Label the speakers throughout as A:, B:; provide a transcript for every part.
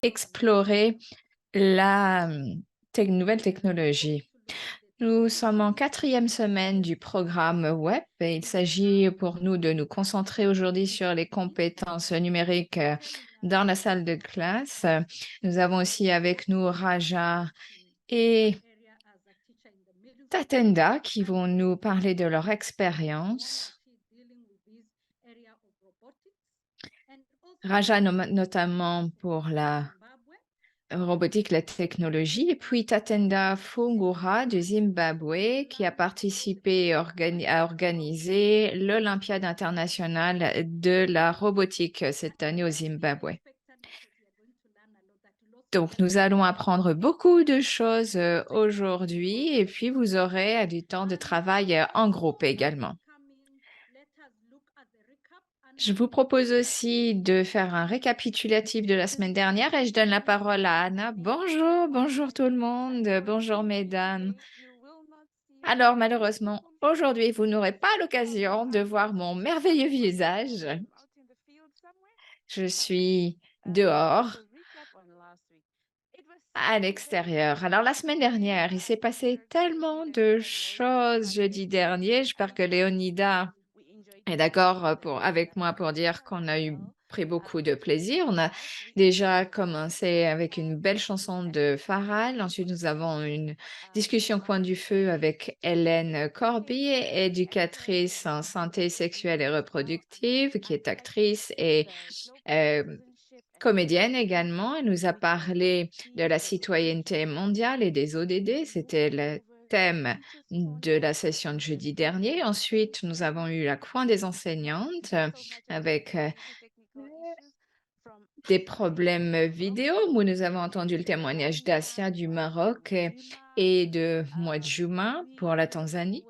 A: explorer la nouvelle technologie. Nous sommes en quatrième semaine du programme web et il s'agit pour nous de nous concentrer aujourd'hui sur les compétences numériques dans la salle de classe. Nous avons aussi avec nous Raja et Tatenda qui vont nous parler de leur expérience. Raja notamment pour la robotique, la technologie, et puis Tatenda Fungura du Zimbabwe qui a participé et à organiser l'Olympiade internationale de la robotique cette année au Zimbabwe. Donc, nous allons apprendre beaucoup de choses aujourd'hui et puis vous aurez du temps de travail en groupe également. Je vous propose aussi de faire un récapitulatif de la semaine dernière et je donne la parole à Anna. Bonjour, bonjour tout le monde, bonjour mesdames. Alors malheureusement, aujourd'hui, vous n'aurez pas l'occasion de voir mon merveilleux visage. Je suis dehors, à l'extérieur. Alors la semaine dernière, il s'est passé tellement de choses jeudi dernier. J'espère que Léonida est d'accord avec moi pour dire qu'on a pris beaucoup de plaisir. On a déjà commencé avec une belle chanson de Pharrell. Ensuite, nous avons une discussion coin du feu avec Hélène Corby, éducatrice en santé sexuelle et reproductive, qui est actrice et euh, comédienne également. Elle nous a parlé de la citoyenneté mondiale et des ODD. C'était le thème de la session de jeudi dernier. Ensuite, nous avons eu la coin des enseignantes avec des problèmes vidéo où nous avons entendu le témoignage d'Asia du Maroc et de Mwadjuma pour la Tanzanie.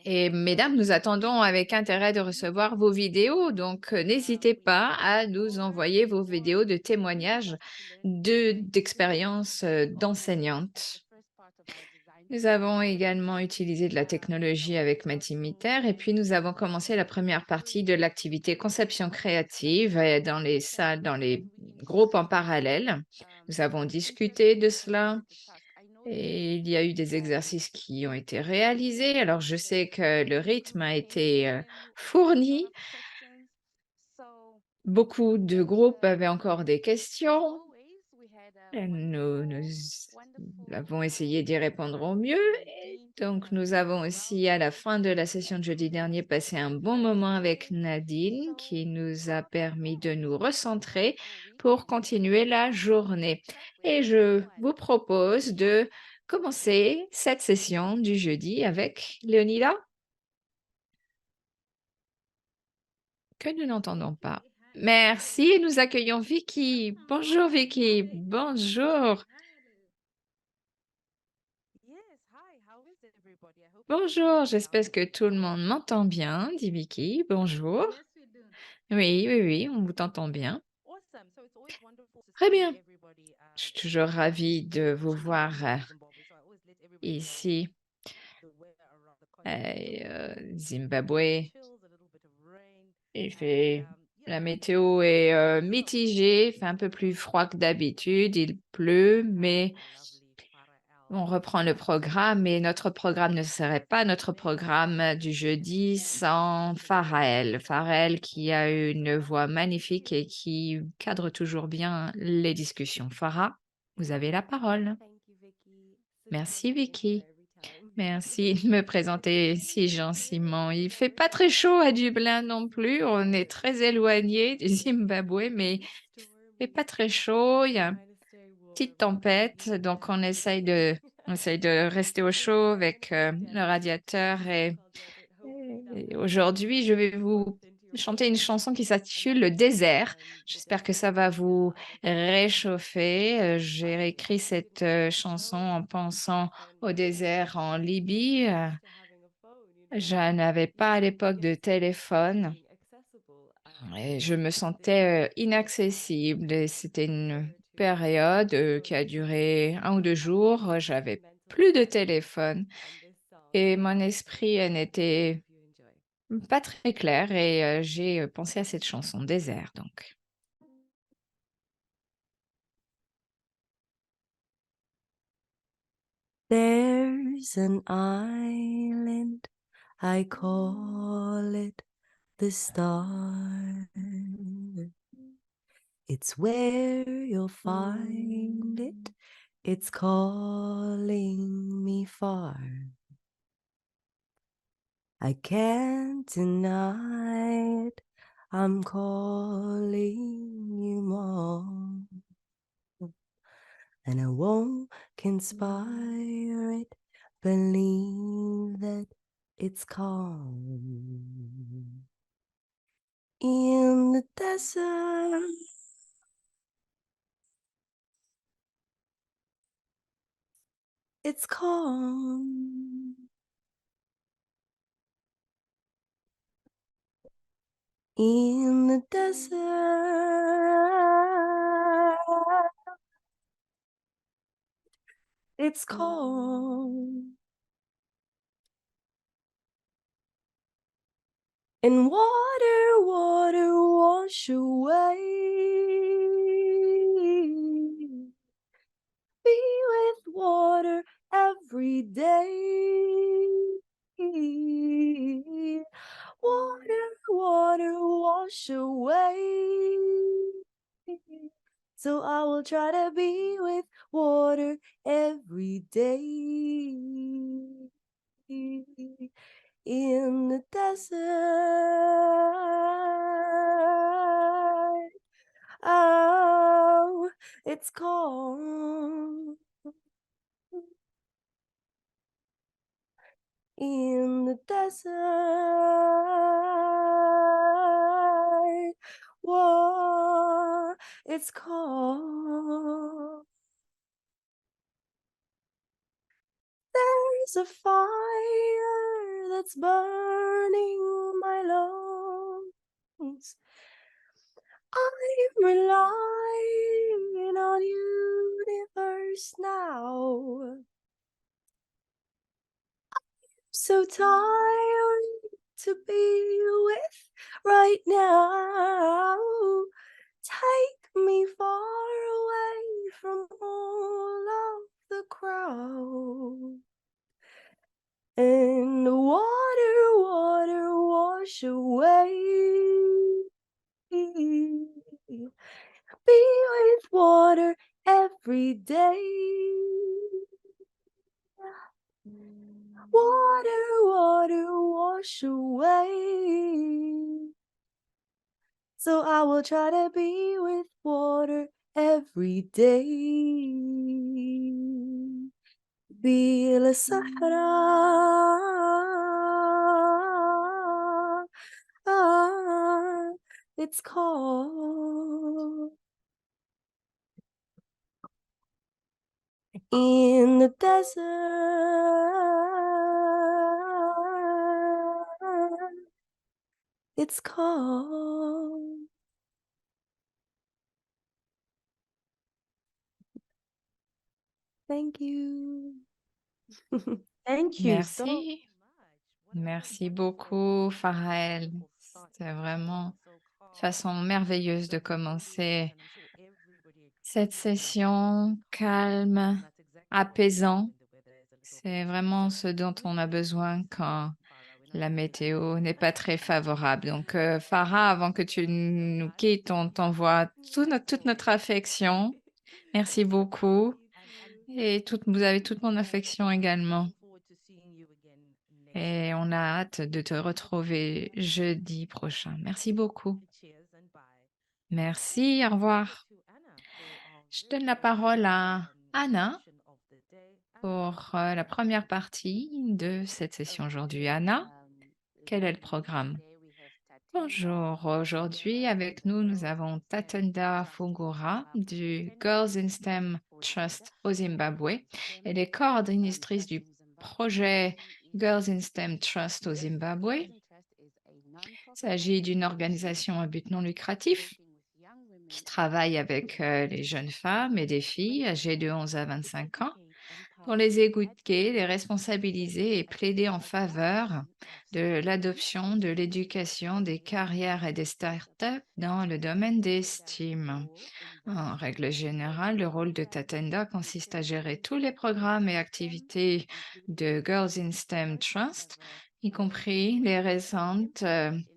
A: Et mesdames, nous attendons avec intérêt de recevoir vos vidéos, donc n'hésitez pas à nous envoyer vos vidéos de témoignages d'expériences d'enseignantes. Nous avons également utilisé de la technologie avec Matimeter et puis nous avons commencé la première partie de l'activité conception créative dans les salles, dans les groupes en parallèle. Nous avons discuté de cela. Et il y a eu des exercices qui ont été réalisés. Alors, je sais que le rythme a été fourni. Beaucoup de groupes avaient encore des questions. Et nous avons essayé d'y répondre au mieux. Et donc, nous avons aussi, à la fin de la session de jeudi dernier, passé un bon moment avec Nadine qui nous a permis de nous recentrer pour continuer la journée. Et je vous propose de commencer cette session du jeudi avec Léonida, que nous n'entendons pas. Merci, nous accueillons Vicky. Bonjour Vicky, bonjour. Bonjour, j'espère que tout le monde m'entend bien, dit Vicky. Bonjour. Oui, oui, oui, on vous entend bien. Très bien. Je suis toujours ravie de vous voir ici, Zimbabwe. La météo est mitigée, il fait un peu plus froid que d'habitude, il pleut, mais on reprend le programme et notre programme ne serait pas notre programme du jeudi sans Pharrell. Pharrell qui a une voix magnifique et qui cadre toujours bien les discussions. Farah, vous avez la parole. Merci Vicky. Merci de me présenter si gentiment. Il fait pas très chaud à Dublin non plus. On est très éloigné du Zimbabwe, mais il fait pas très chaud. Il y a une petite tempête, donc on essaye de rester au chaud avec le radiateur. Et aujourd'hui, je vais vous chanter une chanson qui s'intitule Le désert. J'espère que ça va vous réchauffer. J'ai écrit cette chanson en pensant au désert en Libye. Je n'avais pas à l'époque de téléphone et je me sentais inaccessible. Et c'était une période qui a duré 1 ou 2 jours. J'avais plus de téléphone et mon esprit n'était pas très clair et j'ai pensé à cette chanson Désert donc.
B: There's an island, I call it the star. It's where you'll find it. It's calling me far. I can't deny it. I'm calling you more. And I won't conspire it. Believe that it's calm. In the desert, it's calm. In the desert, it's calm. And water, water wash away. Be with water every day. Water, water wash away. So I will try to be with water every day. In the desert, oh, it's calm. In the desert, whoa, it's calm. There's a fire that's burning my lungs. I'm relying on universe now. So tired to be with right now. Take me far away from all of the crowd. And the water, water wash away. Be with water every day. Water, water wash away. So I will try to be with water every day. بلا الصحراء it's called in the desert it's called. Thank you. Thank you so
A: Merci. Merci beaucoup, Pharrell. C'était vraiment une façon merveilleuse de commencer cette session calme, apaisant. C'est vraiment ce dont on a besoin quand la météo n'est pas très favorable. Donc, Farah, avant que tu nous quittes, on t'envoie toute notre affection. Merci beaucoup. Et vous avez toute mon affection également. Et on a hâte de te retrouver jeudi prochain. Merci beaucoup. Merci, au revoir. Je donne la parole à Anna pour la première partie de cette session aujourd'hui. Anna, quel est le programme? Bonjour, aujourd'hui avec nous, nous avons Tatenda Fungura du Girls in STEM Trust au Zimbabwe. Elle est coordinatrice du projet Girls in STEM Trust au Zimbabwe. Il s'agit d'une organisation à but non lucratif qui travaille avec les jeunes femmes et des filles âgées de 11 à 25 ans pour les éduquer, les responsabiliser et plaider en faveur de l'adoption, de l'éducation, des carrières et des startups dans le domaine des STEAM. En règle générale, le rôle de Tatenda consiste à gérer tous les programmes et activités de Girls in STEM Trust, y compris les récentes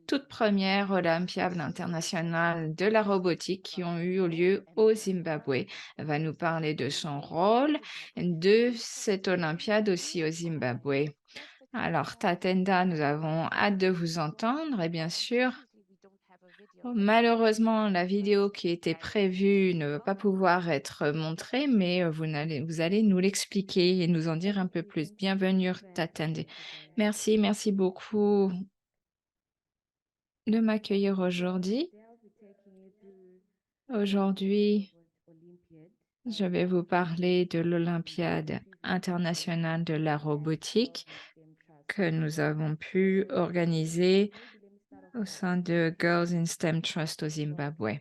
A: toutes premières Olympiades internationales de la robotique qui ont eu lieu au Zimbabwe. Elle va nous parler de son rôle de cette Olympiade aussi au Zimbabwe. Alors, Tatenda, nous avons hâte de vous entendre et bien sûr, malheureusement, la vidéo qui était prévue ne va pas pouvoir être montrée, mais vous allez nous l'expliquer et nous en dire un peu plus. Bienvenue, Tatenda. Merci, merci beaucoup de m'accueillir aujourd'hui. Aujourd'hui, je vais vous parler de l'Olympiade internationale de la robotique que nous avons pu organiser au sein de Girls in STEM Trust au Zimbabwe.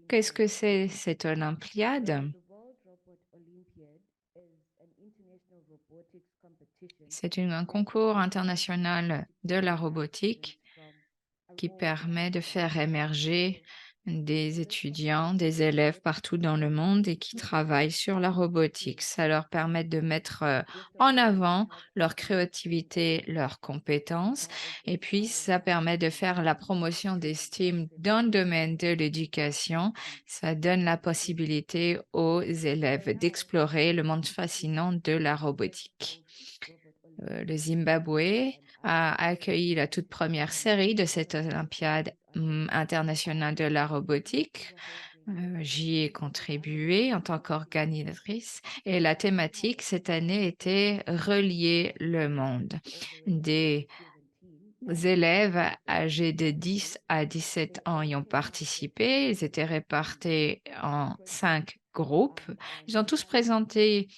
A: Qu'est-ce que c'est cette Olympiade? C'est un concours international de la robotique qui permet de faire émerger des étudiants, des élèves partout dans le monde et qui travaillent sur la robotique. Ça leur permet de mettre en avant leur créativité, leurs compétences, et puis ça permet de faire la promotion des STEAM dans le domaine de l'éducation. Ça donne la possibilité aux élèves d'explorer le monde fascinant de la robotique. Le Zimbabwe a accueilli la toute première série de cette Olympiade internationale de la robotique. J'y ai contribué en tant qu'organisatrice et la thématique cette année était Relier le monde. Des élèves âgés de 10 à 17 ans y ont participé. Ils étaient répartis en 5 groupes. Ils ont tous présenté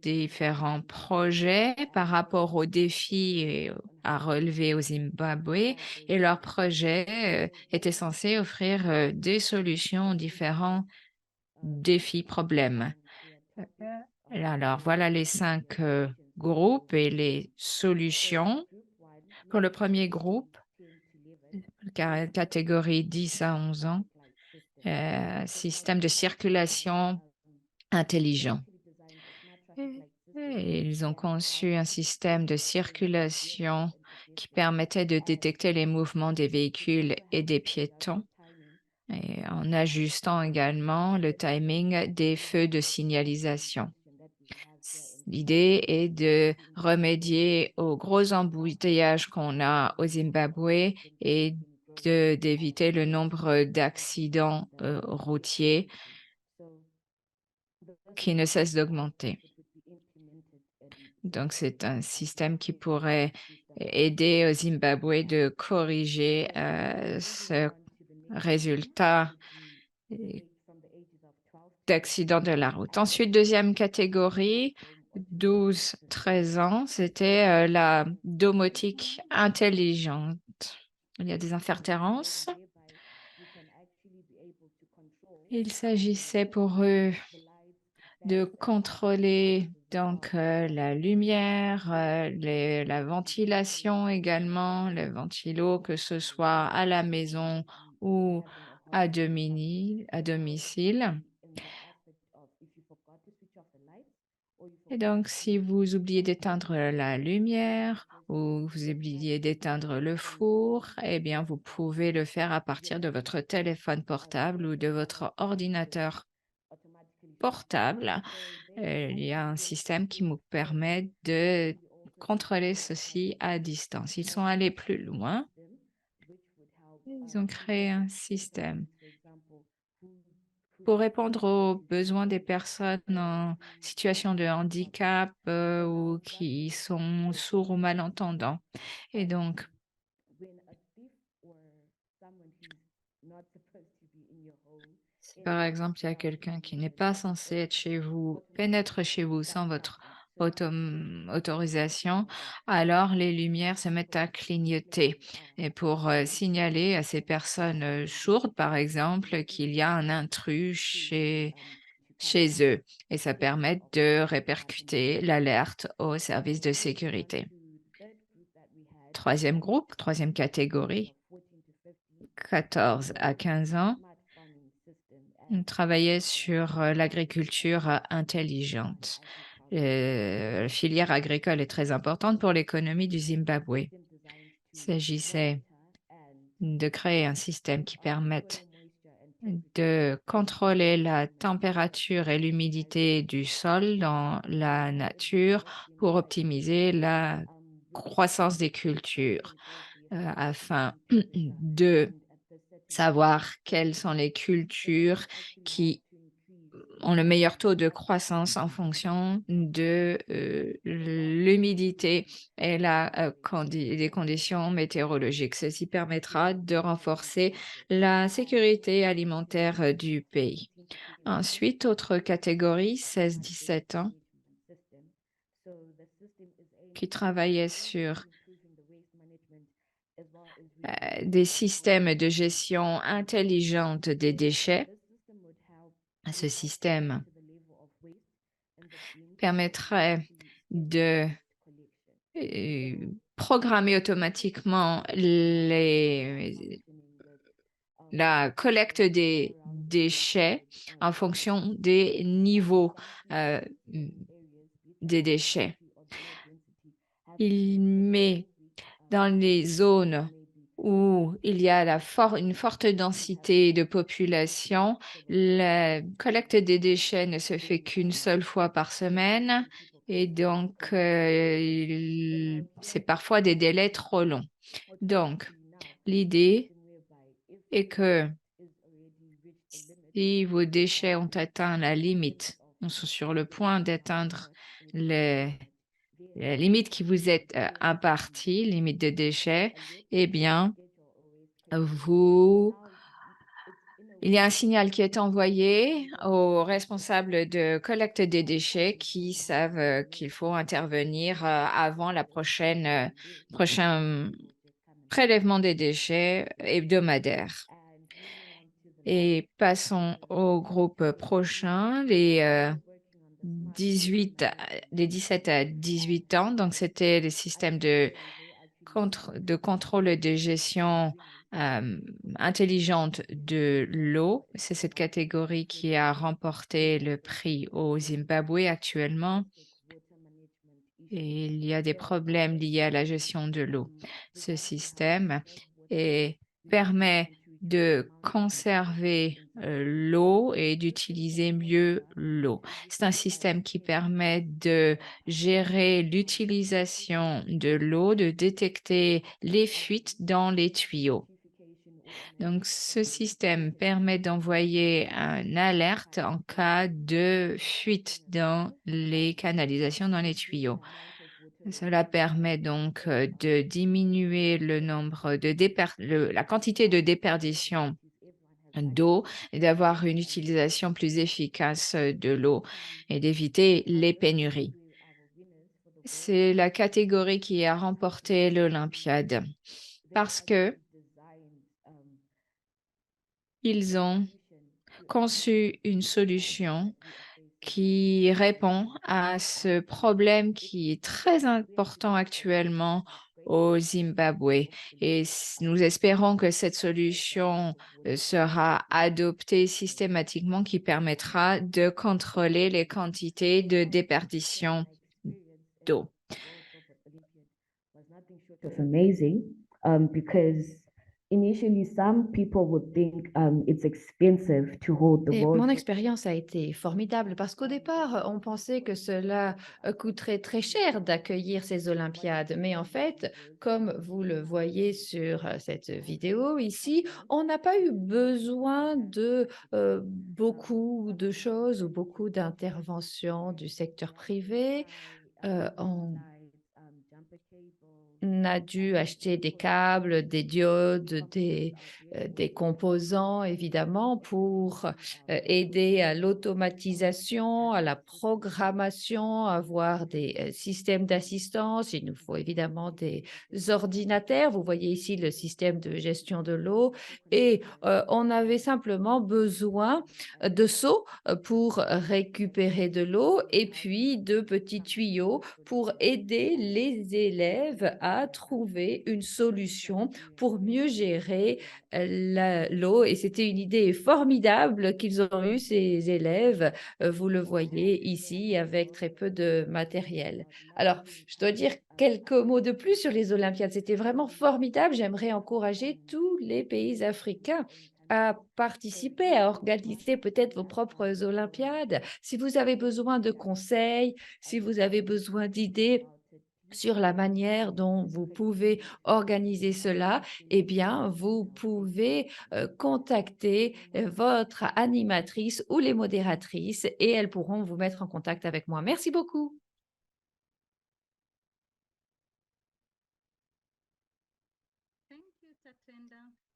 A: différents projets par rapport aux défis à relever au Zimbabwe et leur projet était censé offrir des solutions aux différents défis, problèmes. Alors, voilà les 5 groupes et les solutions. Pour le premier groupe, catégorie 10 à 11 ans, système de circulation intelligent. Et ils ont conçu un système de circulation qui permettait de détecter les mouvements des véhicules et des piétons, et en ajustant également le timing des feux de signalisation. L'idée est de remédier aux gros embouteillages qu'on a au Zimbabwe et d'éviter le nombre d'accidents routiers qui ne cesse d'augmenter. Donc, c'est un système qui pourrait aider au Zimbabwe de corriger ce résultat d'accident de la route. Ensuite, deuxième catégorie, 12-13 ans, c'était la domotique intelligente. Il y a des interférences. Il s'agissait pour eux de contrôler donc la lumière, la ventilation également, le ventilo, que ce soit à la maison ou à domicile. Et donc, si vous oubliez d'éteindre la lumière ou vous oubliez d'éteindre le four, eh bien, vous pouvez le faire à partir de votre téléphone portable ou de votre ordinateur portable. Il y a un système qui nous permet de contrôler ceci à distance. Ils sont allés plus loin. Ils ont créé un système pour répondre aux besoins des personnes en situation de handicap ou qui sont sourds ou malentendants. Et donc, si par exemple, il y a quelqu'un qui n'est pas censé être chez vous, pénètre chez vous sans votre autorisation, alors les lumières se mettent à clignoter. Et pour signaler à ces personnes sourdes, par exemple, qu'il y a un intrus chez eux et ça permet de répercuter l'alerte aux services de sécurité. Troisième groupe, troisième catégorie, 14 à 15 ans, on travaillait sur l'agriculture intelligente. La filière agricole est très importante pour l'économie du Zimbabwe. Il s'agissait de créer un système qui permette de contrôler la température et l'humidité du sol dans la nature pour optimiser la croissance des cultures, afin de savoir quelles sont les cultures qui ont le meilleur taux de croissance en fonction de l'humidité et des conditions météorologiques. Ceci permettra de renforcer la sécurité alimentaire du pays. Ensuite, autre catégorie, 16-17 ans, qui travaillait sur des systèmes de gestion intelligente des déchets. Ce système permettrait de programmer automatiquement la collecte des déchets en fonction des niveaux des déchets. Il met dans les zones où il y a une forte densité de population, la collecte des déchets ne se fait qu'une seule fois par semaine et donc c'est parfois des délais trop longs. Donc, l'idée est que si vos déchets ont atteint la limite, on sont sur le point d'atteindre la limite qui vous est impartie, limite de déchets, eh bien, vous il y a un signal qui est envoyé aux responsables de collecte des déchets qui savent qu'il faut intervenir avant la prochain prélèvement des déchets hebdomadaire. Et passons au groupe prochain, les 17 à 18 ans. Donc, c'était les systèmes de contrôle et de gestion intelligente de l'eau. C'est cette catégorie qui a remporté le prix au Zimbabwe actuellement. Et il y a des problèmes liés à la gestion de l'eau. Ce système permet de conserver l'eau et d'utiliser mieux l'eau. C'est un système qui permet de gérer l'utilisation de l'eau, de détecter les fuites dans les tuyaux. Donc, ce système permet d'envoyer une alerte en cas de fuite dans les canalisations, dans les tuyaux. Cela permet donc de diminuer la quantité de déperdition d'eau et d'avoir une utilisation plus efficace de l'eau et d'éviter les pénuries. C'est la catégorie qui a remporté l'Olympiade parce que ils ont conçu une solution qui répond à ce problème qui est très important actuellement au Zimbabwe. Et nous espérons que cette solution sera adoptée systématiquement qui permettra de contrôler les quantités de déperdition d'eau.
B: Was amazing, because initially some people would think it's expensive to hold the
C: Et
B: World
C: mon
B: Cup.
C: expérience a été formidable parce qu'au départ, on pensait que cela coûterait très cher d'accueillir ces Olympiades. Mais en fait, comme vous le voyez sur cette vidéo ici, on n'a pas eu besoin de beaucoup de choses ou beaucoup d'interventions du secteur privé. On a dû acheter des câbles, des diodes, des composants, évidemment, pour aider à l'automatisation, à la programmation, avoir des systèmes d'assistance. Il nous faut évidemment des ordinateurs. Vous voyez ici le système de gestion de l'eau. Et on avait simplement besoin de seaux pour récupérer de l'eau et puis de petits tuyaux pour aider les élèves à trouver une solution pour mieux gérer l'eau. Et c'était une idée formidable qu'ils ont eue, ces élèves. Vous le voyez ici avec très peu de matériel. Alors, je dois dire quelques mots de plus sur les Olympiades. C'était vraiment formidable. J'aimerais encourager tous les pays africains à participer, à organiser peut-être vos propres Olympiades. Si vous avez besoin de conseils, si vous avez besoin d'idées sur la manière dont vous pouvez organiser cela, eh bien, vous pouvez contacter votre animatrice ou les modératrices et elles pourront vous mettre en contact avec moi. Merci beaucoup.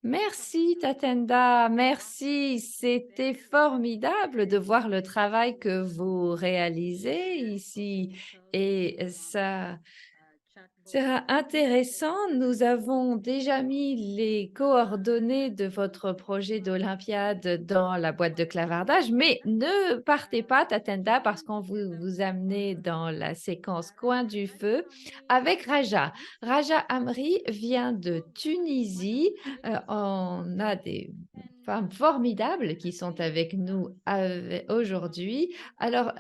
C: Merci Tatenda, merci. C'était formidable de voir le travail que vous réalisez ici et ça sera intéressant. Nous avons déjà mis les coordonnées de votre projet d'Olympiade dans la boîte de clavardage, mais ne partez pas, Tatenda, parce qu'on vous amener dans la séquence coin du feu avec Raja. Raja Amri vient de Tunisie. On a des femmes formidables qui sont avec nous aujourd'hui. Alors,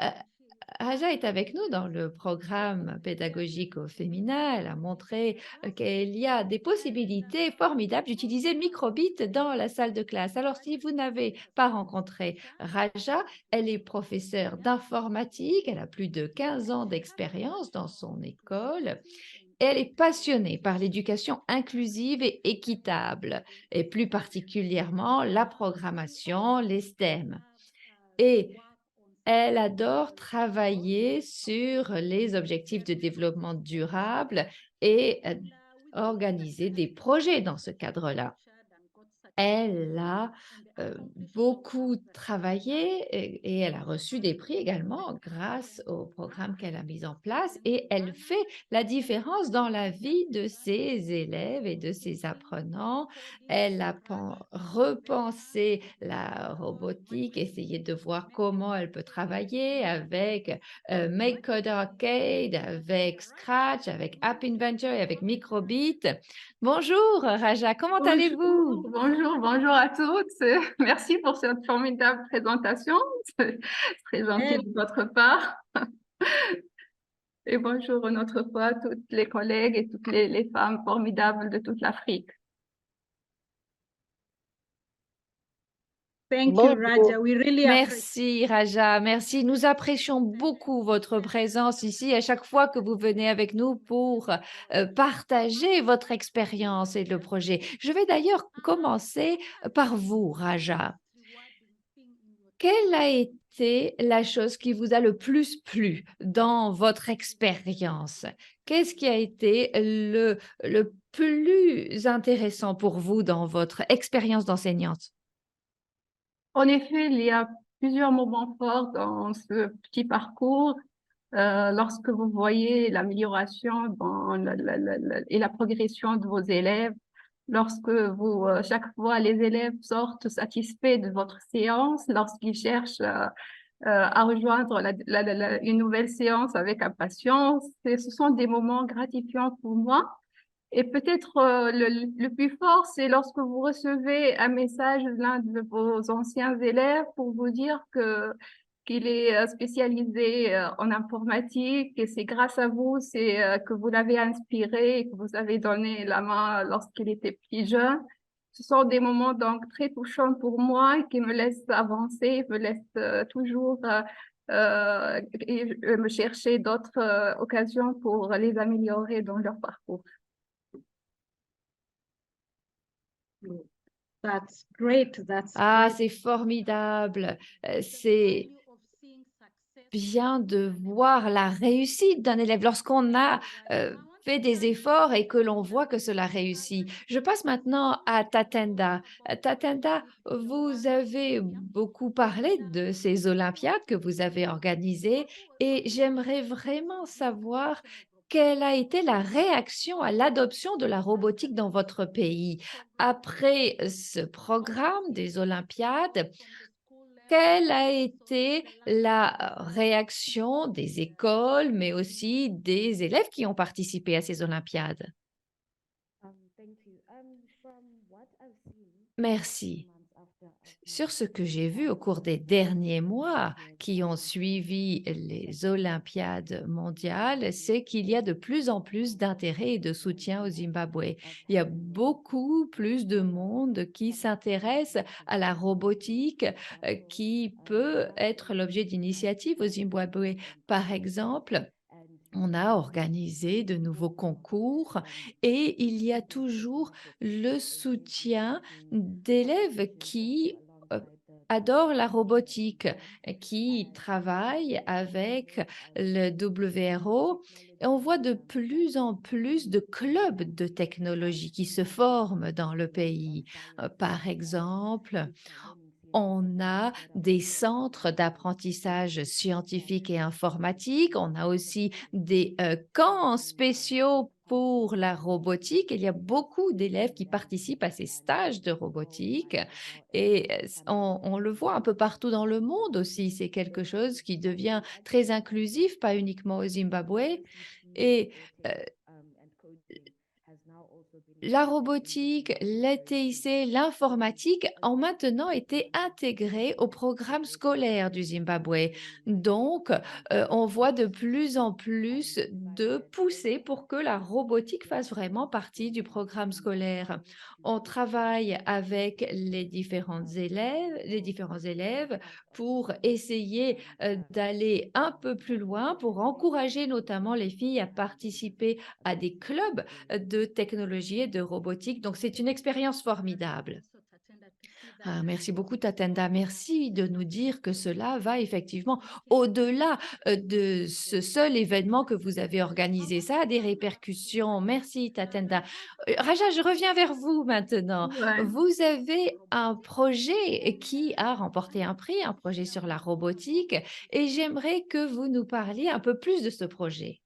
C: Raja est avec nous dans le programme pédagogique au féminin. Elle a montré qu'il y a des possibilités formidables d'utiliser Microbit dans la salle de classe. Alors, si vous n'avez pas rencontré Raja, elle est professeure d'informatique. Elle a plus de 15 ans d'expérience dans son école. Elle est passionnée par l'éducation inclusive et équitable, et plus particulièrement la programmation, les STEM. Et elle adore travailler sur les objectifs de développement durable et organiser des projets dans ce cadre-là. Elle a beaucoup travaillé et elle a reçu des prix également grâce au programme qu'elle a mis en place et elle fait la différence dans la vie de ses élèves et de ses apprenants. Elle a repensé la robotique, essayé de voir comment elle peut travailler avec Make Code Arcade, avec Scratch, avec App Inventor et avec Microbit. Bonjour Raja, comment allez-vous?
D: Bonjour à toutes. Merci pour cette formidable présentation. C'est très gentil de votre part. Et bonjour une autre fois à toutes les collègues et toutes les femmes formidables de toute l'Afrique.
E: Thank you, Raja. We really appreciate.
C: Merci Raja, merci. Nous apprécions beaucoup votre présence ici à chaque fois que vous venez avec nous pour partager votre expérience et le projet. Je vais d'ailleurs commencer par vous, Raja. Quelle a été la chose qui vous a le plus plu dans votre expérience? Qu'est-ce qui a été le plus intéressant pour vous dans votre expérience d'enseignante?
D: En effet, il y a plusieurs moments forts dans ce petit parcours. Lorsque vous voyez l'amélioration et la progression de vos élèves, lorsque chaque fois les élèves sortent satisfaits de votre séance, lorsqu'ils cherchent à rejoindre une nouvelle séance avec impatience, ce sont des moments gratifiants pour moi. Et peut-être le plus fort, c'est lorsque vous recevez un message de l'un de vos anciens élèves pour vous dire qu'il est spécialisé en informatique et c'est grâce à vous, c'est que vous l'avez inspiré et que vous avez donné la main lorsqu'il était plus jeune. Ce sont des moments donc très touchants pour moi qui me laissent avancer, me laissent toujours me chercher d'autres occasions pour les améliorer dans leur parcours.
E: That's great.
C: Ah, c'est formidable. C'est bien de voir la réussite d'un élève lorsqu'on a fait des efforts et que l'on voit que cela réussit. Je passe maintenant à Tatenda. Tatenda, vous avez beaucoup parlé de ces Olympiades que vous avez organisées et j'aimerais vraiment savoir quelle a été la réaction à l'adoption de la robotique dans votre pays. Après ce programme des Olympiades, quelle a été la réaction des écoles, mais aussi des élèves qui ont participé à ces Olympiades? Merci. Sur ce que j'ai vu au cours des derniers mois qui ont suivi les Olympiades mondiales, c'est qu'il y a de plus en plus d'intérêt et de soutien au Zimbabwe. Il y a beaucoup plus de monde qui s'intéresse à la robotique qui peut être l'objet d'initiatives au Zimbabwe. Par exemple, on a organisé de nouveaux concours et il y a toujours le soutien d'élèves qui adorent la robotique, qui travaillent avec le WRO. Et on voit de plus en plus de clubs de technologie qui se forment dans le pays. Par exemple, on a des centres d'apprentissage scientifique et informatique. On a aussi des camps spéciaux pour la robotique. Il y a beaucoup d'élèves qui participent à ces stages de robotique et on le voit un peu partout dans le monde aussi. C'est quelque chose qui devient très inclusif, pas uniquement au Zimbabwe. Et la robotique, la TIC, l'informatique ont maintenant été intégrés au programme scolaire du Zimbabwe. Donc, on voit de plus en plus de poussées pour que la robotique fasse vraiment partie du programme scolaire. On travaille avec les différents élèves pour essayer d'aller un peu plus loin, pour encourager notamment les filles à participer à des clubs de technologie et de robotique. Donc, c'est une expérience formidable. Ah, merci beaucoup, Tatenda. Merci de nous dire que cela va effectivement au-delà de ce seul événement que vous avez organisé. Ça a des répercussions. Merci, Tatenda. Raja, je reviens vers vous maintenant.
D: Ouais.
C: Vous avez un projet qui a remporté un prix, un projet sur la robotique, et j'aimerais que vous nous parliez un peu plus de ce projet.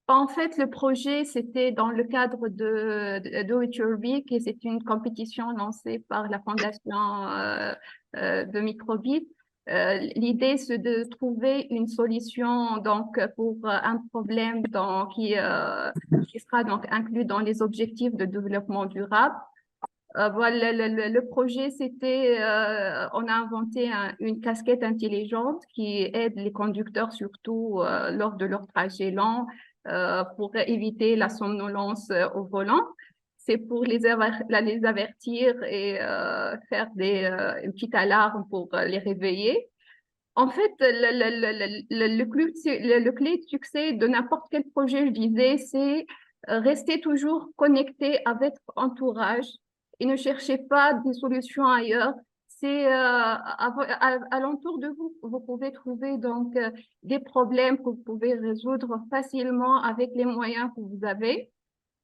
D: En fait, le projet, c'était dans le cadre de Do It Your Week et c'est une compétition lancée par la fondation de Microbit. L'idée, c'est de trouver une solution donc pour un problème qui sera donc inclus dans les objectifs de développement durable. Voilà, le projet, c'était, on a inventé une casquette intelligente qui aide les conducteurs surtout lors de leur trajet lent pour éviter la somnolence au volant. C'est pour les avertir et faire une petite alarme pour les réveiller. En fait, le clé de succès de n'importe quel projet, je disais, c'est rester toujours connecté avec votre entourage et ne cherchez pas des solutions ailleurs. C'est à l'entour de vous, vous pouvez trouver donc des problèmes que vous pouvez résoudre facilement avec les moyens que vous avez.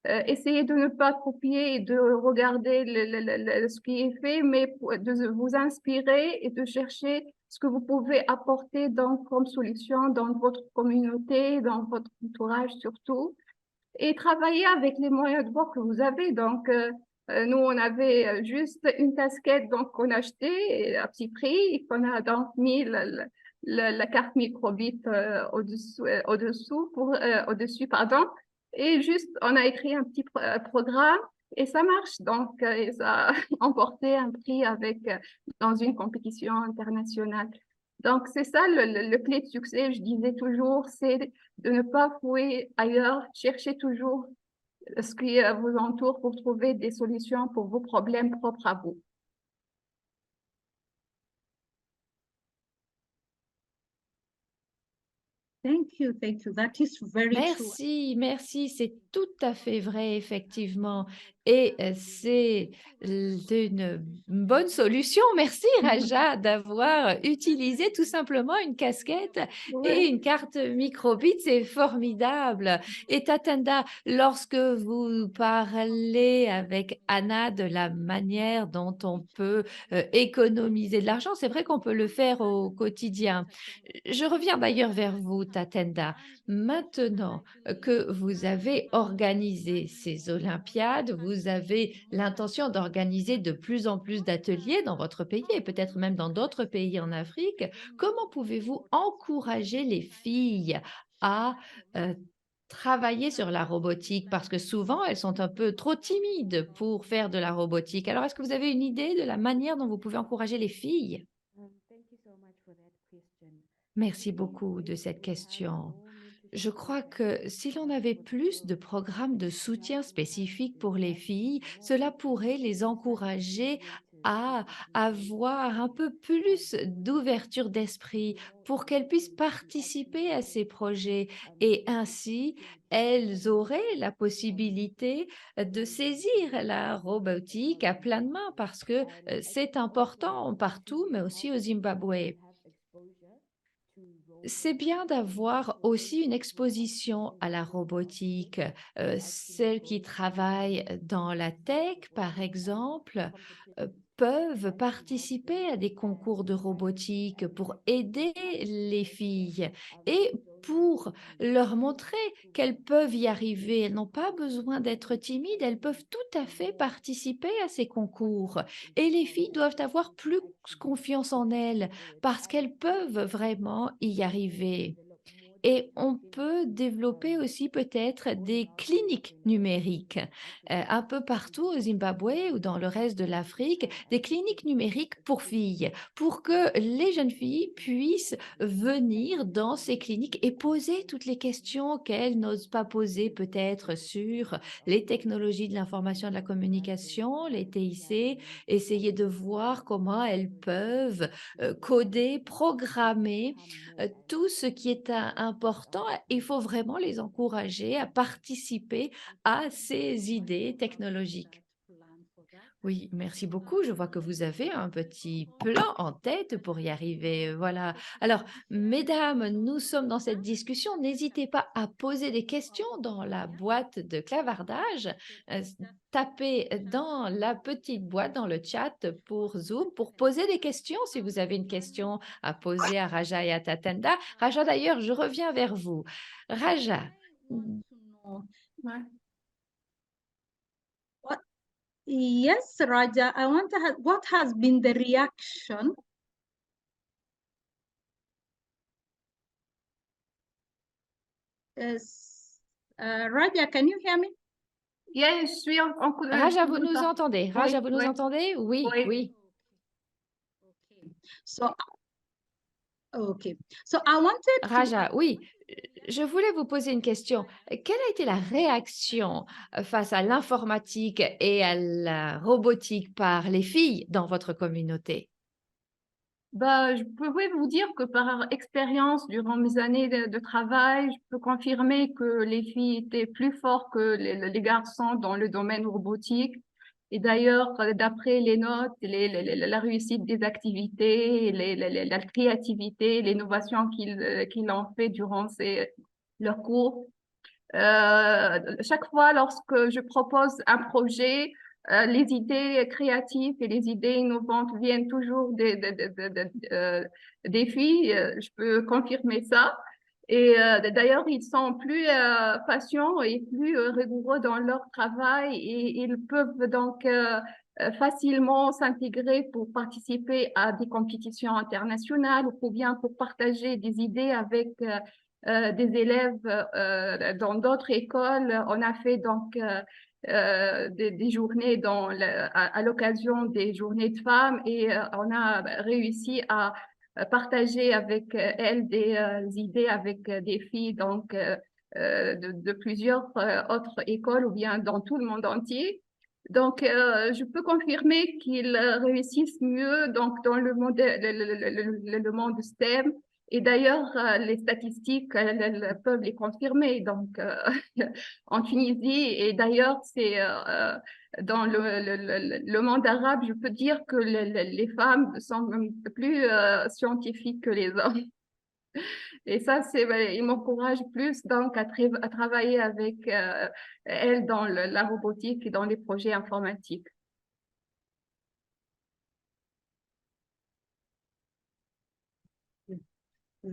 D: Essayez de ne pas copier et de regarder ce qui est fait, mais de vous inspirer et de chercher ce que vous pouvez apporter comme solution dans votre communauté, dans votre entourage surtout, et travailler avec les moyens de bord que vous avez. Donc, nous, on avait juste une casquette donc qu'on achetait à petit prix et qu'on a donc mis la carte microbit au-dessus, pardon. Et juste, on a écrit un petit programme et ça marche. Donc, et ça a emporté un prix dans une compétition internationale. Donc, c'est ça le clé de succès, je disais toujours, c'est de ne pas fouiller ailleurs, chercher toujours ce qui vous entoure pour trouver des solutions pour vos problèmes propres à vous.
E: Thank you, thank you. That is very true.
C: Merci, merci, c'est tout à fait vrai, effectivement. Et c'est une bonne solution. Merci, Raja, d'avoir utilisé tout simplement une casquette et une carte microbit. C'est formidable. Et Tatenda, lorsque vous parlez avec Anna de la manière dont on peut économiser de l'argent, c'est vrai qu'on peut le faire au quotidien. Je reviens d'ailleurs vers vous, Tatenda. Maintenant que vous avez organisé ces Olympiades, vous avez l'intention d'organiser de plus en plus d'ateliers dans votre pays et peut-être même dans d'autres pays en Afrique. Comment pouvez-vous encourager les filles à travailler sur la robotique? Parce que souvent, elles sont un peu trop timides pour faire de la robotique. Alors, est-ce que vous avez une idée de la manière dont vous pouvez encourager les filles? Merci beaucoup de cette question. Je crois que si l'on avait plus de programmes de soutien spécifiques pour les filles, cela pourrait les encourager à avoir un peu plus d'ouverture d'esprit pour qu'elles puissent participer à ces projets et ainsi elles auraient la possibilité de saisir la robotique à plein de mains parce que c'est important partout, mais aussi au Zimbabwe. C'est bien d'avoir aussi une exposition à la robotique. Celles qui travaillent dans la tech, par exemple, peuvent participer à des concours de robotique pour aider les filles et pour leur montrer qu'elles peuvent y arriver. Elles n'ont pas besoin d'être timides, elles peuvent tout à fait participer à ces concours. Et les filles doivent avoir plus confiance en elles parce qu'elles peuvent vraiment y arriver. Et on peut développer aussi peut-être des cliniques numériques un peu partout au Zimbabwe ou dans le reste de l'Afrique, des cliniques numériques pour filles, pour que les jeunes filles puissent venir dans ces cliniques et poser toutes les questions qu'elles n'osent pas poser peut-être sur les technologies de l'information et de la communication, les TIC, essayer de voir comment elles peuvent coder, programmer tout ce qui est important. Il faut vraiment les encourager à participer à ces idées technologiques. Oui, merci beaucoup. Je vois que vous avez un petit plan en tête pour y arriver. Voilà. Alors, mesdames, nous sommes dans cette discussion. N'hésitez pas à poser des questions dans la boîte de clavardage. Tapez dans la petite boîte dans le chat pour Zoom pour poser des questions si vous avez une question à poser à Raja et à Tatenda. Raja, d'ailleurs, je reviens vers vous. Raja.
E: Yes, Raja, I want to what has been the reaction? Raja, can you hear me?
D: Yeah, je suis en
C: Raja, vous nous entendez? Raja, vous nous
D: oui.
C: entendez? Oui,
D: Oui.
C: oui.
E: Okay. So I wanted
C: Raja, oui. Je voulais vous poser une question. Quelle a été la réaction face à l'informatique et à la robotique par les filles dans votre communauté?
D: Je peux vous dire que par expérience, durant mes années de travail, je peux confirmer que les filles étaient plus fortes que les garçons dans le domaine robotique. Et d'ailleurs, d'après les notes, la réussite des activités, la créativité, l'innovation qu'ils ont fait durant leurs cours, chaque fois lorsque je propose un projet, les idées créatives et les idées innovantes viennent toujours des filles. Je peux confirmer ça. Et d'ailleurs, ils sont plus patients et plus rigoureux dans leur travail et ils peuvent donc facilement s'intégrer pour participer à des compétitions internationales ou bien pour partager des idées avec des élèves dans d'autres écoles. On a fait donc des journées à l'occasion des journées de femmes et on a réussi à partager avec elles des idées avec des filles donc de plusieurs autres écoles ou bien dans tout le monde entier. Donc, je peux confirmer qu'ils réussissent mieux donc dans le monde STEM Et d'ailleurs, les statistiques, elles peuvent les confirmer. Donc, en Tunisie, et d'ailleurs, c'est dans le monde arabe, je peux dire que les femmes sont même plus scientifiques que les hommes. Et ça, il m'encourage plus donc à travailler avec elle dans la robotique et dans les projets informatiques.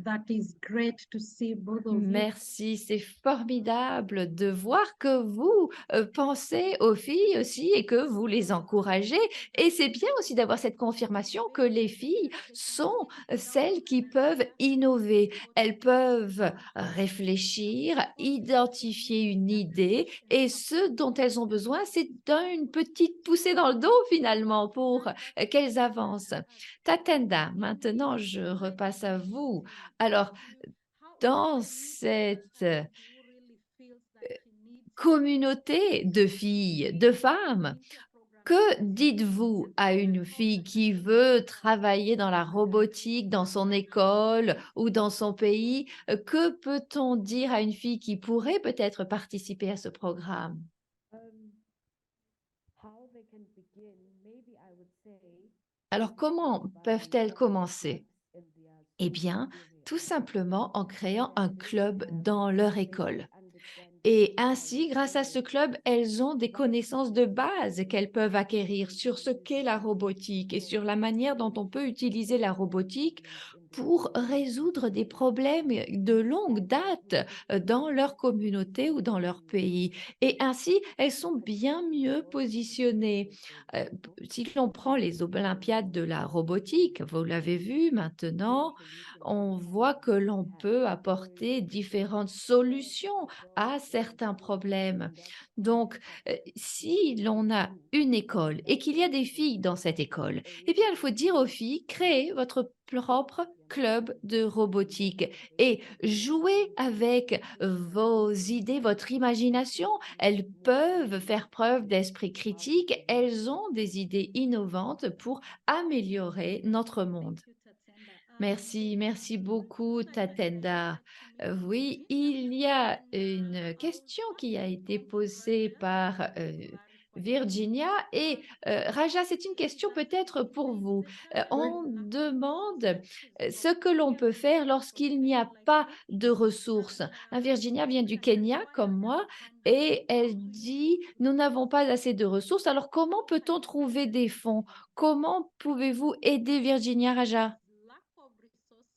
E: That is great to see both of you.
C: Merci, c'est formidable de voir que vous pensez aux filles aussi et que vous les encouragez. Et c'est bien aussi d'avoir cette confirmation que les filles sont celles qui peuvent innover. Elles peuvent réfléchir, identifier une idée et ce dont elles ont besoin, c'est d'une petite poussée dans le dos finalement pour qu'elles avancent. Tatenda, maintenant je repasse à vous. Alors, dans cette communauté de filles, de femmes, que dites-vous à une fille qui veut travailler dans la robotique, dans son école ou dans son pays? Que peut-on dire à une fille qui pourrait peut-être participer à ce programme?
B: How they can begin, maybe I would say,
C: Alors, comment peuvent-elles commencer?
B: in their
C: Eh bien, tout simplement en créant un club dans leur école.
B: understand
C: Et ainsi, grâce à ce club, elles ont des connaissances de base qu'elles peuvent acquérir sur ce qu'est la robotique et sur la manière dont on peut utiliser la robotique pour résoudre des problèmes de longue date dans leur communauté ou dans leur pays. Et ainsi, elles sont bien mieux positionnées. Si l'on prend les Olympiades de la robotique, vous l'avez vu maintenant, on voit que l'on peut apporter différentes solutions à certains problèmes. Donc, si l'on a une école et qu'il y a des filles dans cette école, eh bien, il faut dire aux filles, créez votre propre club de robotique et jouez avec vos idées, votre imagination. Elles peuvent faire preuve d'esprit critique. Elles ont des idées innovantes pour améliorer notre monde. Merci, merci beaucoup, Tatenda. Oui, il y a une question qui a été posée par Virginia et Raja, c'est une question peut-être pour vous. On demande ce que l'on peut faire lorsqu'il n'y a pas de ressources. Virginia vient du Kenya comme moi et elle dit, nous n'avons pas assez de ressources, alors comment peut-on trouver des fonds? Comment pouvez-vous aider Virginia, Raja?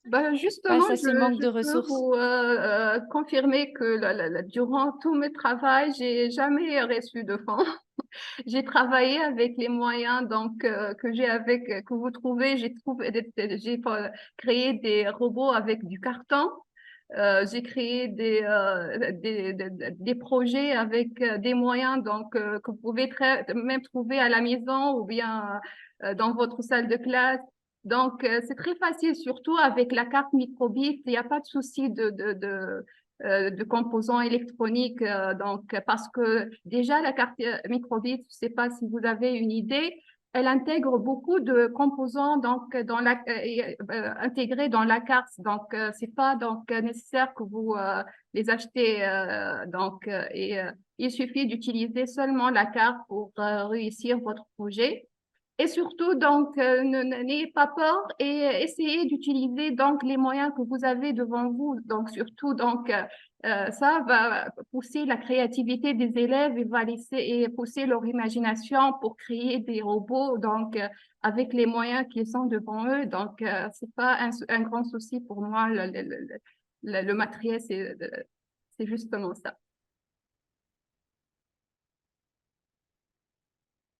D: Ben justement,
C: Face à ce manque
D: je
C: de
D: peux
C: ressources?
D: vous confirmer que durant tout mes travail, j'ai jamais reçu de fonds. J'ai travaillé avec les moyens donc que j'ai avec que vous trouvez. J'ai créé des robots avec du carton. J'ai créé des projets avec des moyens donc que vous pouvez même trouver à la maison ou bien dans votre salle de classe. Donc c'est très facile, surtout avec la carte microbit. Il n'y a pas de souci de composants électroniques. Donc parce que déjà la carte microbit, je ne sais pas si vous avez une idée. Elle intègre beaucoup de composants donc intégrés dans la carte. Donc c'est pas donc nécessaire que vous les achetez. Il suffit d'utiliser seulement la carte pour réussir votre projet. Et surtout, donc, n'ayez pas peur et essayez d'utiliser donc les moyens que vous avez devant vous. Donc, surtout, donc, ça va pousser la créativité des élèves et va laisser et pousser leur imagination pour créer des robots. Donc, avec les moyens qui sont devant eux. Donc, c'est pas un grand souci pour moi. Le matériel, c'est justement ça.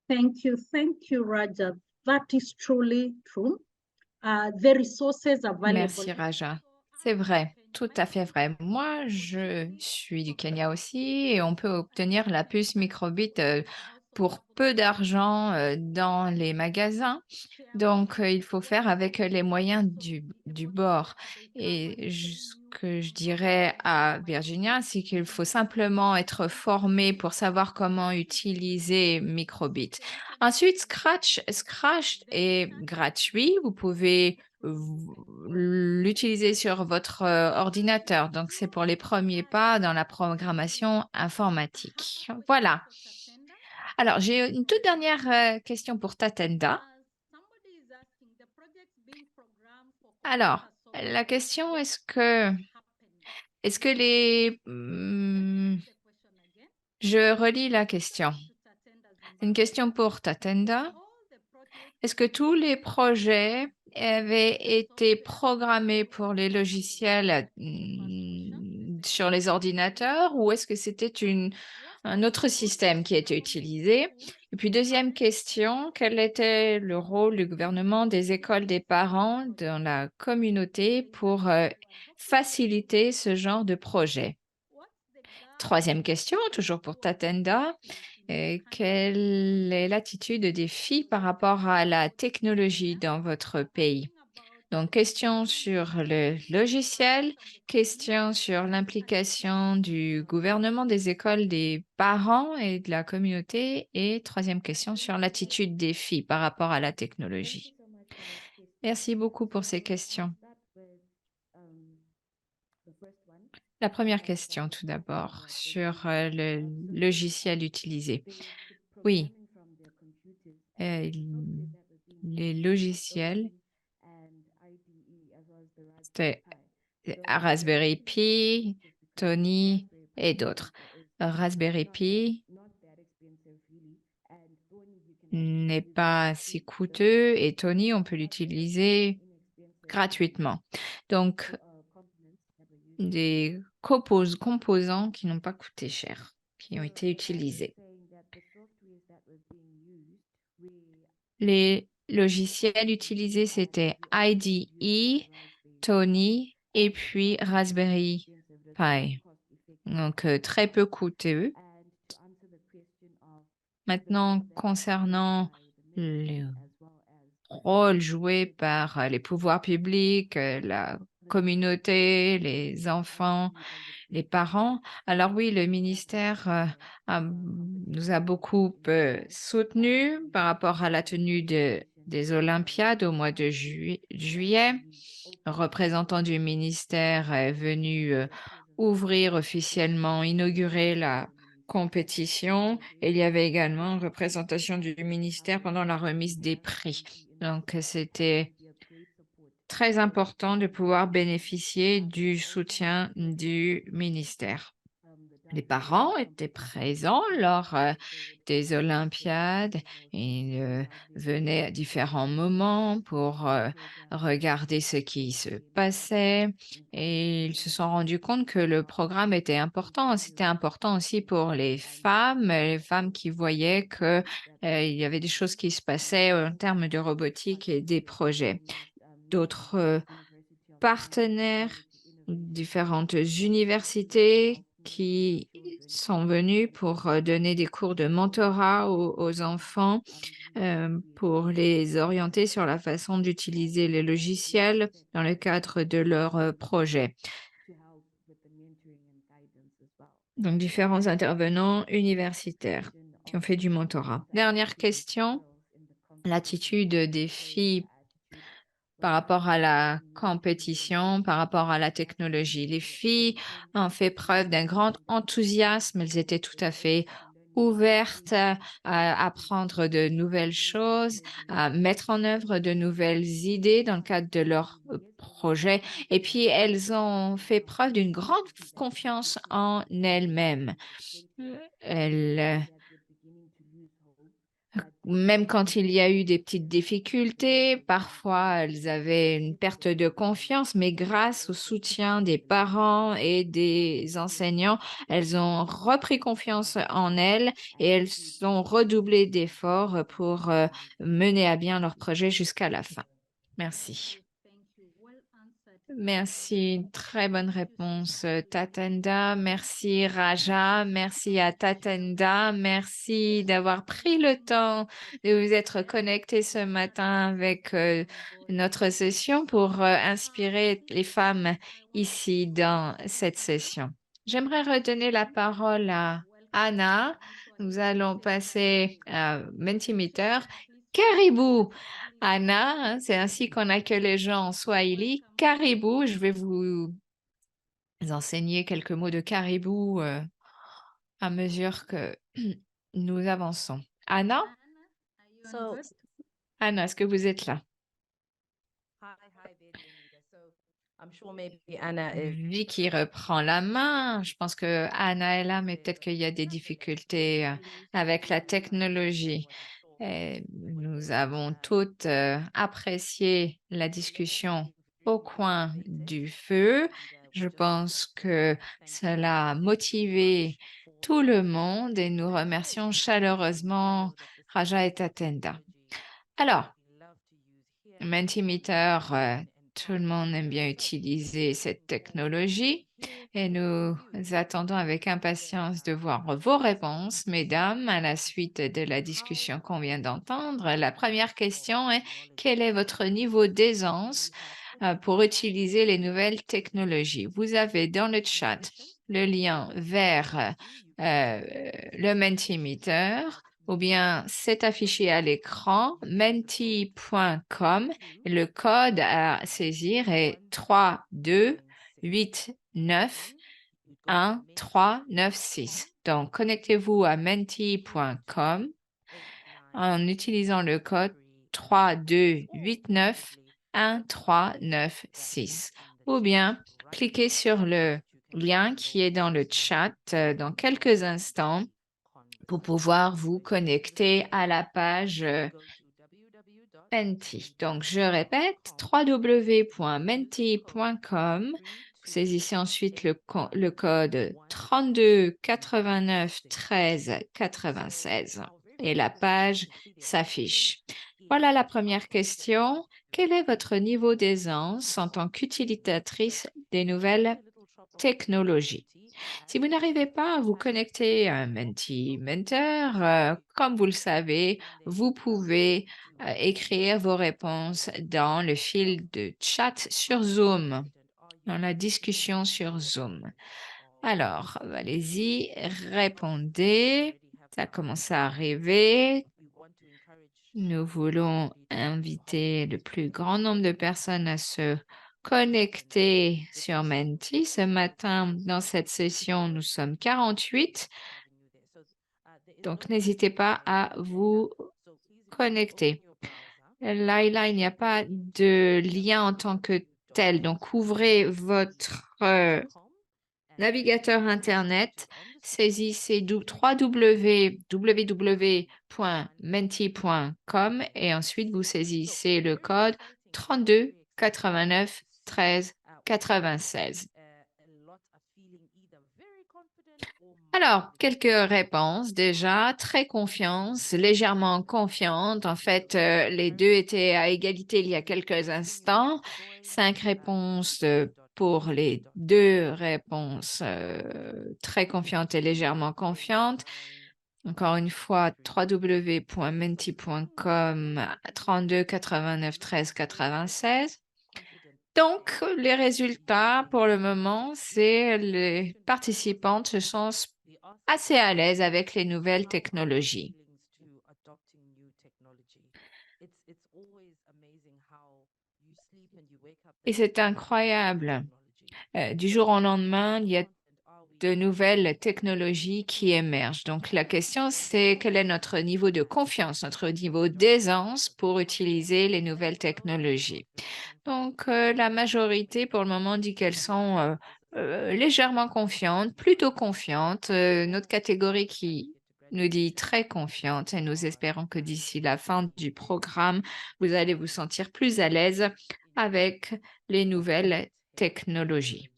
E: Thank you, Raja. That is truly true. The resources available.
A: Merci, Raja. C'est vrai, tout à fait vrai. Moi, je suis du Kenya aussi et on peut obtenir la puce microbit pour peu d'argent dans les magasins. Donc, il faut faire avec les moyens du bord. Et ce que je dirais à Virginia, c'est qu'il faut simplement être formé pour savoir comment utiliser Microbit. Ensuite, Scratch est gratuit. Vous pouvez l'utiliser sur votre ordinateur. Donc, c'est pour les premiers pas dans la programmation informatique. Voilà. Alors, j'ai une toute dernière question pour Tatenda. Alors, la question, est-ce que je relis la question. Une question pour Tatenda. Est-ce que tous les projets avaient été programmés pour les logiciels sur les ordinateurs ou est-ce que c'était un autre système qui était utilisé? Et puis, deuxième question, quel était le rôle du gouvernement, des écoles, des parents dans la communauté pour faciliter ce genre de projet? Troisième question, toujours pour Tatenda. Quelle est l'attitude des filles par rapport à la technologie dans votre pays? Donc, question sur le logiciel, question sur l'implication du gouvernement, des écoles, des parents et de la communauté, et troisième question sur l'attitude des filles par rapport à la technologie. Merci beaucoup pour ces questions. La première question, tout d'abord, sur le logiciel utilisé. Oui, les logiciels, c'était Raspberry Pi, Tony et d'autres. Raspberry Pi n'est pas si coûteux et Tony, on peut l'utiliser gratuitement. Donc, des composants qui n'ont pas coûté cher, qui ont été utilisés. Les logiciels utilisés, c'était IDE, Tony et puis Raspberry Pi. Donc, très peu coûteux. Maintenant, concernant le rôle joué par les pouvoirs publics, la communauté, les enfants, les parents. Alors oui, le ministère nous a beaucoup soutenus par rapport à la tenue des Olympiades au mois de juillet. Le représentant du ministère est venu ouvrir officiellement, inaugurer la compétition. Et il y avait également une représentation du ministère pendant la remise des prix. Donc, c'était très important de pouvoir bénéficier du soutien du ministère. Les parents étaient présents lors des Olympiades et venaient à différents moments pour regarder ce qui se passait et ils se sont rendus compte que le programme était important. C'était important aussi pour les femmes qui voyaient que il y avait des choses qui se passaient en termes de robotique et des projets. D'autres partenaires, différentes universités qui sont venus pour donner des cours de mentorat aux enfants, pour les orienter sur la façon d'utiliser les logiciels dans le cadre de leur projet. Donc, différents intervenants universitaires qui ont fait du mentorat. Dernière question, l'attitude des filles par rapport à la compétition, par rapport à la technologie. Les filles ont fait preuve d'un grand enthousiasme. Elles étaient tout à fait ouvertes à apprendre de nouvelles choses, à mettre en œuvre de nouvelles idées dans le cadre de leur projet. Et puis, elles ont fait preuve d'une grande confiance en elles-mêmes. Elles Même quand il y a eu des petites difficultés, parfois elles avaient une perte de confiance, mais grâce au soutien des parents et des enseignants, elles ont repris confiance en elles et elles ont redoublé d'efforts pour mener à bien leur projet jusqu'à la fin. Merci. Merci, très bonne réponse, Tatenda. Merci, Raja. Merci à Tatenda. Merci d'avoir pris le temps de vous être connecté ce matin avec notre session pour inspirer les femmes ici dans cette session. J'aimerais redonner la parole à Anna. Nous allons passer à Mentimeter Caribou. Anna, hein, c'est ainsi qu'on accueille les gens en swahili. Caribou, je vais vous enseigner quelques mots de caribou à mesure que nous avançons. Anna,
E: So,
A: Anna, est-ce que vous êtes là?
F: I'm sure maybe Anna is.
A: Vicky reprend la main. Je pense que Anna est là, mais peut-être qu'il y a des difficultés avec la technologie. Et nous avons toutes apprécié la discussion au coin du feu. Je pense que cela a motivé tout le monde et nous remercions chaleureusement Raja et Tatenda. Alors, Mentimeter, tout le monde aime bien utiliser cette technologie et nous attendons avec impatience de voir vos réponses, mesdames, à la suite de la discussion qu'on vient d'entendre. La première question est, quel est votre niveau d'aisance pour utiliser les nouvelles technologies? Vous avez dans le chat le lien vers le Mentimeter, ou bien c'est affiché à l'écran, menti.com. Le code à saisir est 32891396. Donc, connectez-vous à menti.com en utilisant le code 32891396. Ou bien, cliquez sur le lien qui est dans le chat dans quelques instants pour pouvoir vous connecter à la page Menti. Donc, je répète, www.menti.com. Vous saisissez ensuite le code 32 89 13 96 et la page s'affiche. Voilà la première question. Quel est votre niveau d'aisance en tant qu'utilisatrice des nouvelles technologies? Si vous n'arrivez pas à vous connecter à Mentimeter, comme vous le savez, vous pouvez écrire vos réponses dans le fil de chat sur Zoom, dans la discussion sur Zoom. Alors, allez-y, répondez. Ça commence à arriver. Nous voulons inviter le plus grand nombre de personnes à se connecter sur Menti. Ce matin, dans cette session, nous sommes 48. Donc, n'hésitez pas à vous connecter. Laila, il n'y a pas de lien en tant que tel. Donc, ouvrez votre navigateur Internet, saisissez www.menti.com et ensuite vous saisissez le code 32 89 13 96. Alors, quelques réponses déjà. Très confiance, légèrement confiante. En fait, les deux étaient à égalité il y a quelques instants. 5 réponses pour les deux réponses très confiantes et légèrement confiantes. Encore une fois, www.menti.com 32 89 13 96. Donc, les résultats pour le moment, c'est les participantes se sentent assez à l'aise avec les nouvelles technologies. Et c'est incroyable. Du jour au lendemain, il y a de nouvelles technologies qui émergent. Donc, la question, c'est quel est notre niveau de confiance, notre niveau d'aisance pour utiliser les nouvelles technologies. Donc, la majorité, pour le moment, dit qu'elles sont légèrement confiantes, plutôt confiantes. Notre catégorie qui nous dit très confiante et nous espérons que d'ici la fin du programme, vous allez vous sentir plus à l'aise avec les nouvelles technologies.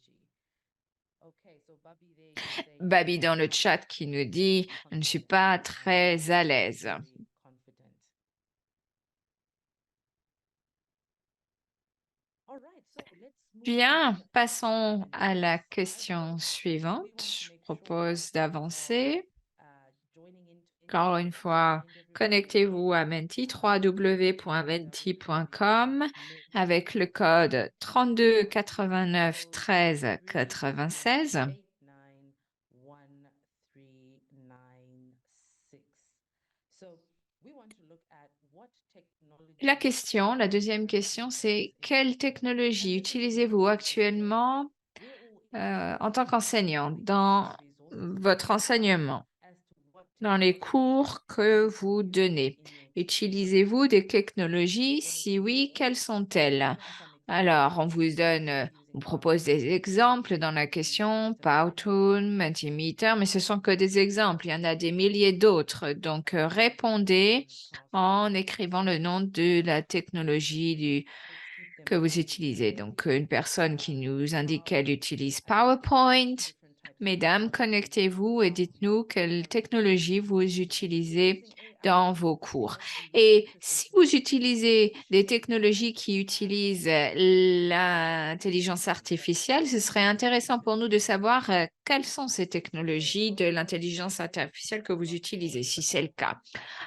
A: Babi dans le chat qui nous dit « Je ne suis pas très à l'aise ». Bien, passons à la question suivante. Je propose d'avancer. Encore une fois, connectez-vous à Menti, www.menti.com avec le code 32 89 13 96. La deuxième question, c'est quelle technologie utilisez-vous actuellement en tant qu'enseignant dans votre enseignement, dans les cours que vous donnez? Utilisez-vous des technologies? Si oui, quelles sont-elles? Alors, on propose des exemples dans la question, Powtoon, Mentimeter, mais ce sont que des exemples. Il y en a des milliers d'autres. Donc, répondez en écrivant le nom de la technologie que vous utilisez. Donc, une personne qui nous indique qu'elle utilise PowerPoint. Mesdames, connectez-vous et dites-nous quelle technologie vous utilisez dans vos cours. Et si vous utilisez des technologies qui utilisent l'intelligence artificielle, ce serait intéressant pour nous de savoir quelles sont ces technologies de l'intelligence artificielle que vous utilisez, si c'est le cas.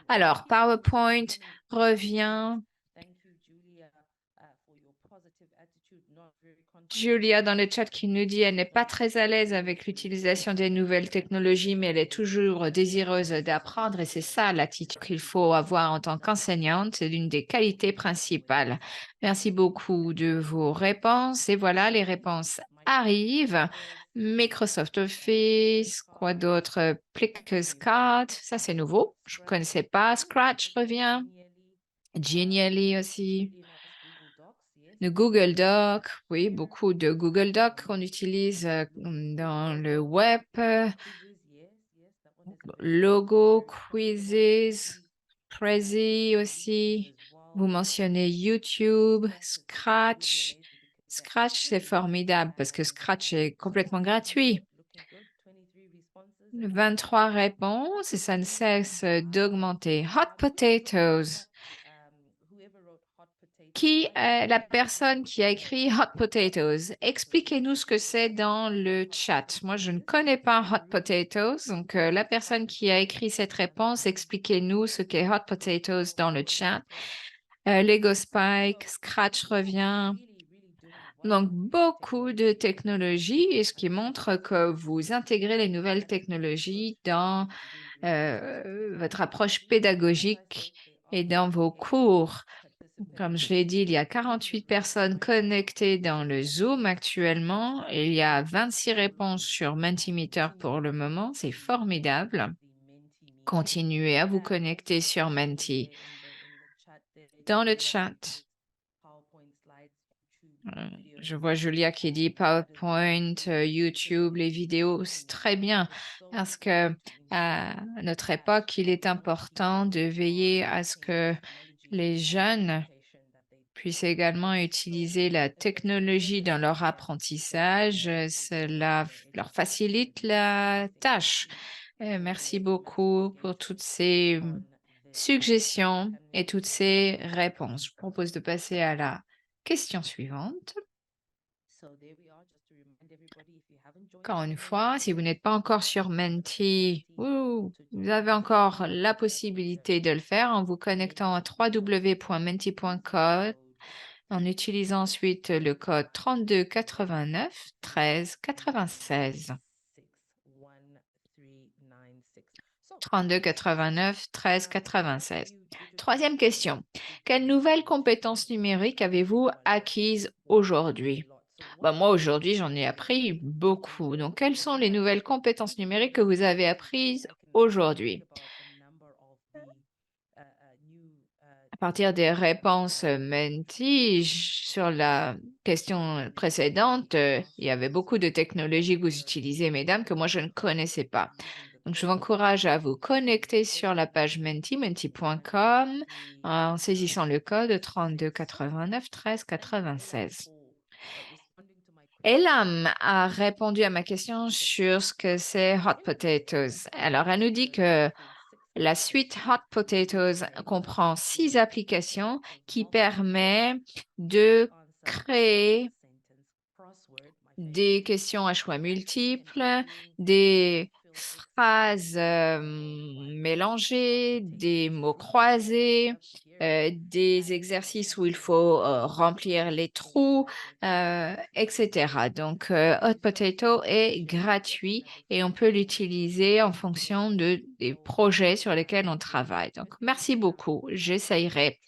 A: Alors, PowerPoint revient. Julia dans le chat qui nous dit qu'elle n'est pas très à l'aise avec l'utilisation des nouvelles technologies, mais elle est toujours désireuse d'apprendre et c'est ça l'attitude qu'il faut avoir en tant qu'enseignante. C'est l'une des qualités principales. Merci beaucoup de vos réponses. Et voilà, les réponses arrivent. Microsoft Office, quoi d'autre? Plickcard, ça c'est nouveau. Je ne connaissais pas. Scratch revient. Genially aussi. Le Google Doc, oui, beaucoup de Google Doc qu'on utilise dans le web. Logo, quizzes, Prezi aussi. Vous mentionnez YouTube, Scratch. Scratch, c'est formidable parce que Scratch est complètement gratuit. 23 réponses et ça ne cesse d'augmenter. Hot potatoes. Qui est la personne qui a écrit Hot Potatoes? Expliquez-nous ce que c'est dans le chat. Moi, je ne connais pas Hot Potatoes. Donc, la personne qui a écrit cette réponse, expliquez-nous ce qu'est Hot Potatoes dans le chat. Lego Spike, Scratch revient. Donc, beaucoup de technologies et ce qui montre que vous intégrez les nouvelles technologies dans votre approche pédagogique et dans vos cours. Comme je l'ai dit, il y a 48 personnes connectées dans le Zoom actuellement. Il y a 26 réponses sur Mentimeter pour le moment. C'est formidable. Continuez à vous connecter sur Menti. Dans le chat, je vois Julia qui dit PowerPoint, YouTube, les vidéos, c'est très bien parce que à notre époque, il est important de veiller à ce que les jeunes puissent également utiliser la technologie dans leur apprentissage. Cela leur facilite la tâche. Merci beaucoup pour toutes ces suggestions et toutes ces réponses. Je propose de passer à la question suivante. Encore une fois, si vous n'êtes pas encore sur Menti, vous avez encore la possibilité de le faire en vous connectant à www.menti.com en utilisant ensuite le code 3289 13 96. 3289 13 96. Troisième question. Quelles nouvelles compétences numériques avez-vous acquises aujourd'hui? Moi, aujourd'hui, j'en ai appris beaucoup. Donc, quelles sont les nouvelles compétences numériques que vous avez apprises aujourd'hui? À partir des réponses Menti, sur la question précédente, il y avait beaucoup de technologies que vous utilisez, mesdames, que moi, je ne connaissais pas. Donc, je vous encourage à vous connecter sur la page Menti, menti.com, en saisissant le code 3289 13 96. Elam a répondu à ma question sur ce que c'est Hot Potatoes. Alors, elle nous dit que la suite Hot Potatoes comprend 6 applications qui permettent de créer des questions à choix multiples, des phrases mélangées, des mots croisés, des exercices où il faut remplir les trous, etc. Donc, Hot Potato est gratuit et on peut l'utiliser en fonction des projets sur lesquels on travaille. Donc, merci beaucoup. J'essayerai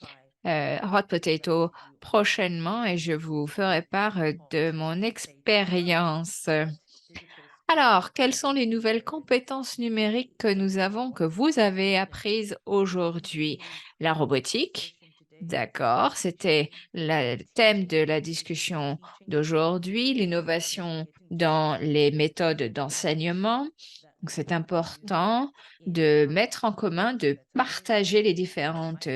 A: Hot Potato prochainement et je vous ferai part de mon expérience. Alors, quelles sont les nouvelles compétences numériques que vous avez apprises aujourd'hui? La robotique, d'accord, c'était le thème de la discussion d'aujourd'hui, l'innovation dans les méthodes d'enseignement. Donc, c'est important de mettre en commun, de partager les différentes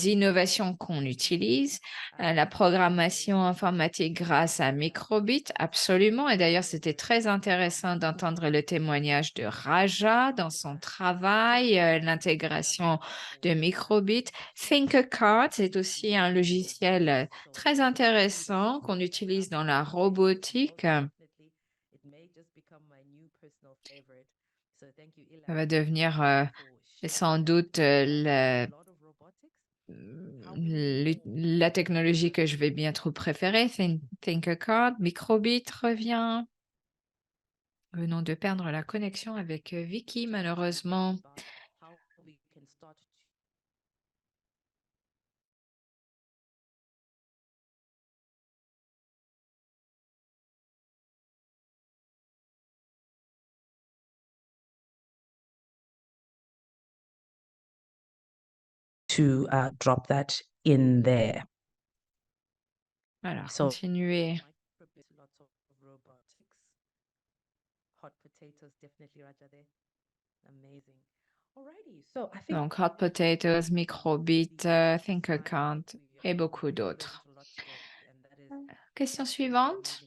A: innovations qu'on utilise. La programmation informatique grâce à Microbit, absolument. Et d'ailleurs, c'était très intéressant d'entendre le témoignage de Raja dans son travail, l'intégration de Microbit. ThinkerCard, c'est aussi un logiciel très intéressant qu'on utilise dans la robotique. Ça va devenir sans doute la technologie que je vais bientôt préférer. ThinkerCard, Microbit revient. Venons de perdre la connexion avec Vicky, malheureusement.
F: To drop that in there.
A: Alors,
F: So-
A: continuez.
F: Hot potatoes, definitely, Raja, there. Amazing. Alrighty, so I think
A: Donc, Hot Potatoes, Microbit, ThinkerCard et beaucoup d'autres. Question suivante.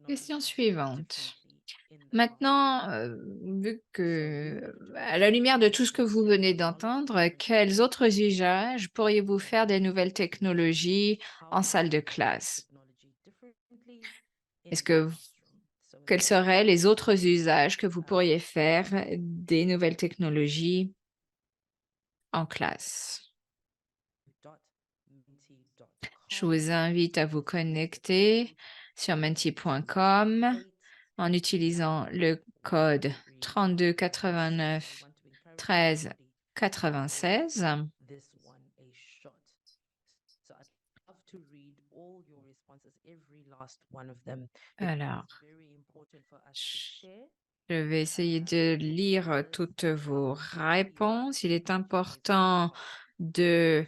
A: Question suivante. Maintenant, vu que, à la lumière de tout ce que vous venez d'entendre, quels autres usages pourriez-vous faire des nouvelles technologies en salle de classe? Quels seraient les autres usages que vous pourriez faire des nouvelles technologies en classe? Je vous invite à vous connecter sur menti.com en utilisant le code 3289 13 96. Alors, je vais essayer de lire toutes vos réponses. Il est important de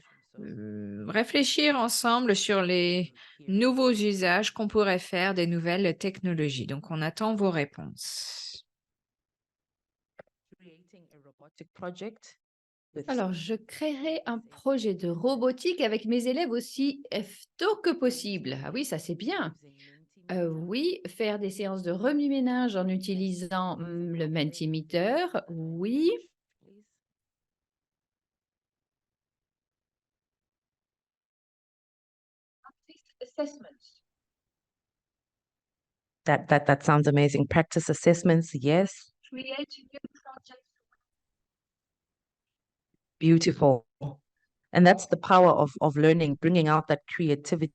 A: réfléchir ensemble sur les nouveaux usages qu'on pourrait faire des nouvelles technologies. Donc, on attend vos réponses.
C: Alors, je créerai un projet de robotique avec mes élèves aussi tôt que possible. Ah oui, ça c'est bien. Oui, faire des séances de remue-ménage en utilisant le Mentimeter. Oui.
F: That sounds amazing. Practice assessments, yes. Beautiful. And that's the power of learning, bringing out that creativity.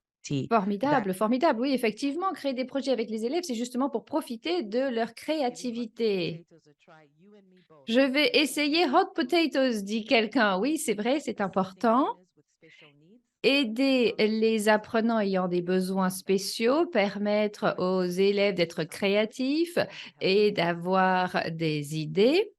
C: Formidable, formidable. Oui, effectivement, créer des projets avec les élèves, c'est justement pour profiter de leur créativité. Je vais essayer Hot Potatoes, dit quelqu'un. Oui, c'est vrai, c'est important. Aider les apprenants ayant des besoins spéciaux, permettre aux élèves d'être créatifs et d'avoir des idées.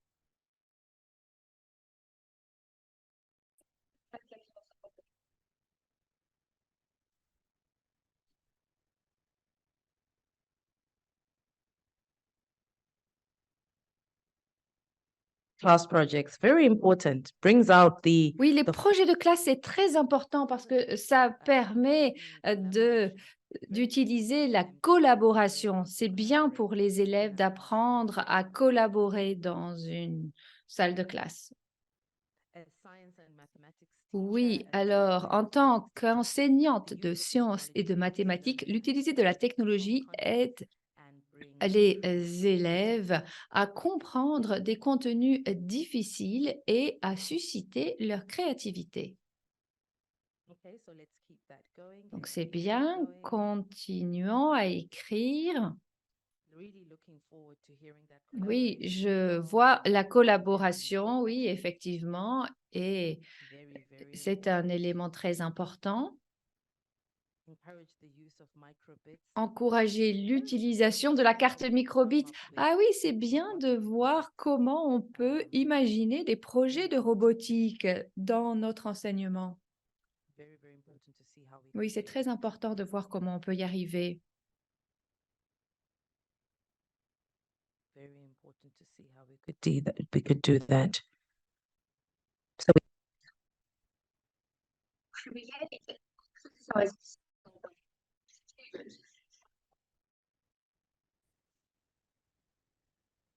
F: Class projects, very important, brings out the
C: Oui, les projets de classe, c'est très important parce que ça permet d'utiliser la collaboration. C'est bien pour les élèves d'apprendre à collaborer dans une salle de classe. Oui, alors en tant qu'enseignante de sciences et de mathématiques, l'utilité de la technologie aide les élèves à comprendre des contenus difficiles et à susciter leur créativité. Donc c'est bien, continuons à écrire.
F: really looking forward to hearing that
C: Oui,
F: collaboration
C: je
F: as well.
C: vois la
F: Very
C: collaboration, oui,
F: important.
C: effectivement, et
F: Very, very
C: c'est un
F: important.
C: élément très important.
F: Encourage the use of microbits.
C: Encourager l'utilisation de la carte microbit. Ah oui, c'est bien de voir comment on peut imaginer des projets de robotique dans notre enseignement.
F: Very, very important to see how we
C: Oui,
F: can
C: c'est
F: do
C: très
F: that.
C: important de voir comment on peut y arriver.
F: Very important to see how we could do that. We could do that. So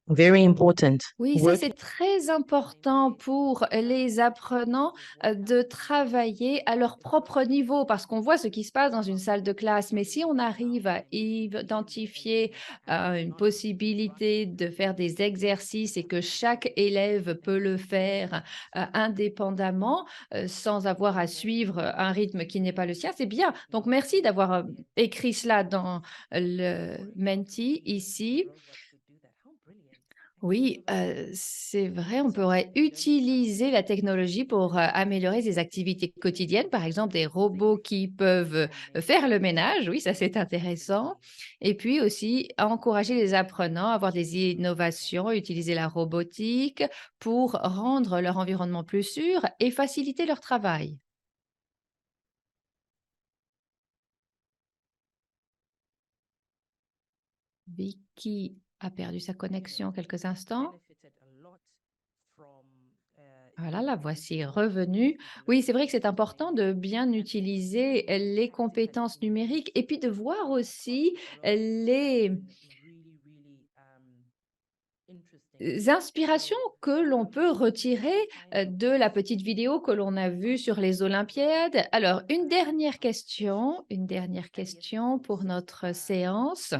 F: very important.
C: Oui, ça
F: Working
C: c'est très important pour les apprenants de travailler à leur propre niveau parce qu'on voit ce qui se passe dans une salle de classe. Mais si on arrive à identifier une possibilité de faire des exercices et que chaque élève peut le faire indépendamment sans avoir à suivre un rythme qui n'est pas le sien, c'est bien. Donc merci d'avoir écrit cela dans le Menti ici. Oui, c'est vrai, on pourrait utiliser la technologie pour améliorer ses activités quotidiennes, par exemple des robots qui peuvent faire le ménage, oui, ça c'est intéressant. Et puis aussi encourager les apprenants à avoir des innovations, utiliser la robotique pour rendre leur environnement plus sûr et faciliter leur travail. Vicky a perdu sa connexion quelques instants. Voilà, la voici revenue. Oui, c'est vrai que c'est important de bien utiliser les compétences numériques et puis de voir aussi les inspirations que l'on peut retirer de la petite vidéo que l'on a vue sur les Olympiades. Alors, une dernière question pour notre séance.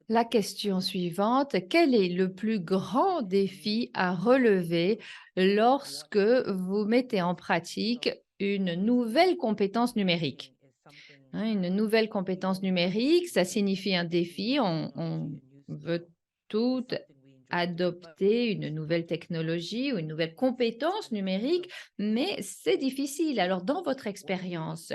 C: La question suivante, quel est le plus grand défi à relever lorsque vous mettez en pratique une nouvelle compétence numérique? Hein, une nouvelle compétence numérique, ça signifie un défi. On veut tout adopter une nouvelle technologie ou une nouvelle compétence numérique, mais c'est difficile. Alors, dans votre expérience,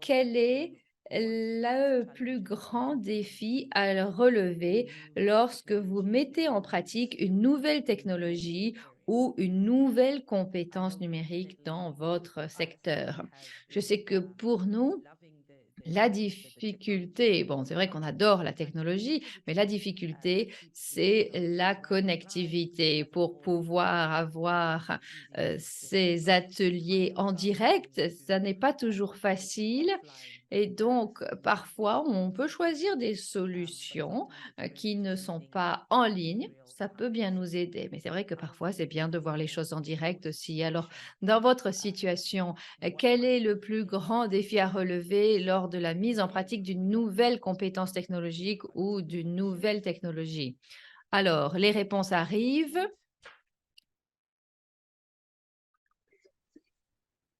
C: quel est le plus grand défi à relever lorsque vous mettez en pratique une nouvelle technologie ou une nouvelle compétence numérique dans votre secteur? Je sais que pour nous, la difficulté, bon, c'est vrai qu'on adore la technologie, mais la difficulté, c'est la connectivité. Pour pouvoir avoir ces ateliers en direct, ça n'est pas toujours facile. Et donc, parfois, on peut choisir des solutions qui ne sont pas en ligne. Ça peut bien nous aider, mais c'est vrai que parfois, c'est bien de voir les choses en direct aussi. Alors, dans votre situation, quel est le plus grand défi à relever lors de la mise en pratique d'une nouvelle compétence technologique ou d'une nouvelle technologie? Alors, les réponses arrivent.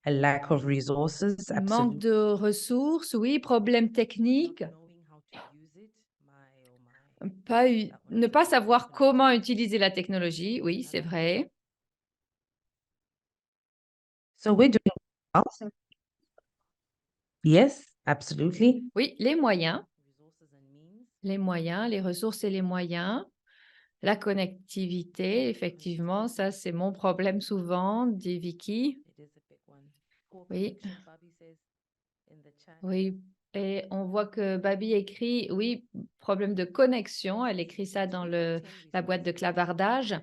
F: A lack of resources,
C: Manque de ressources, oui, problème technique. Ne pas savoir comment utiliser la technologie, oui, c'est vrai.
F: So we're doing well. Yes, absolutely.
C: Oui, les moyens, les ressources et les moyens. La connectivité, effectivement, ça c'est mon problème souvent, dit Vicky. Oui, oui. Et on voit que Babi écrit, oui, problème de connexion. Elle écrit ça dans la boîte de clavardage.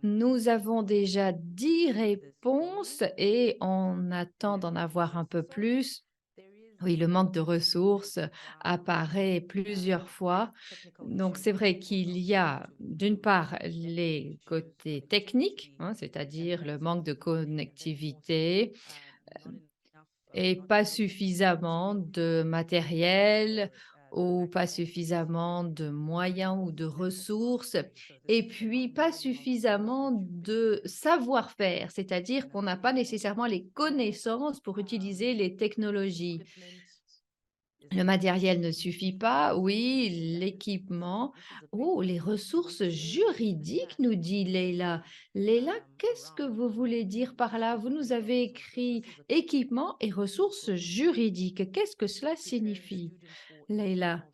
C: Nous avons déjà 10 réponses et on attend d'en avoir un peu plus. Oui, le manque de ressources apparaît plusieurs fois. Donc, c'est vrai qu'il y a d'une part les côtés techniques, hein, c'est-à-dire le manque de connectivité et pas suffisamment de matériel ou pas suffisamment de moyens ou de ressources, et puis pas suffisamment de savoir-faire, c'est-à-dire qu'on n'a pas nécessairement les connaissances pour utiliser les technologies. Le matériel ne suffit pas, oui, l'équipement. Oh, les ressources juridiques, nous dit Leila. Leila, qu'est-ce que vous voulez dire par là? Vous nous avez écrit équipement et ressources juridiques. Qu'est-ce que cela signifie, Leila?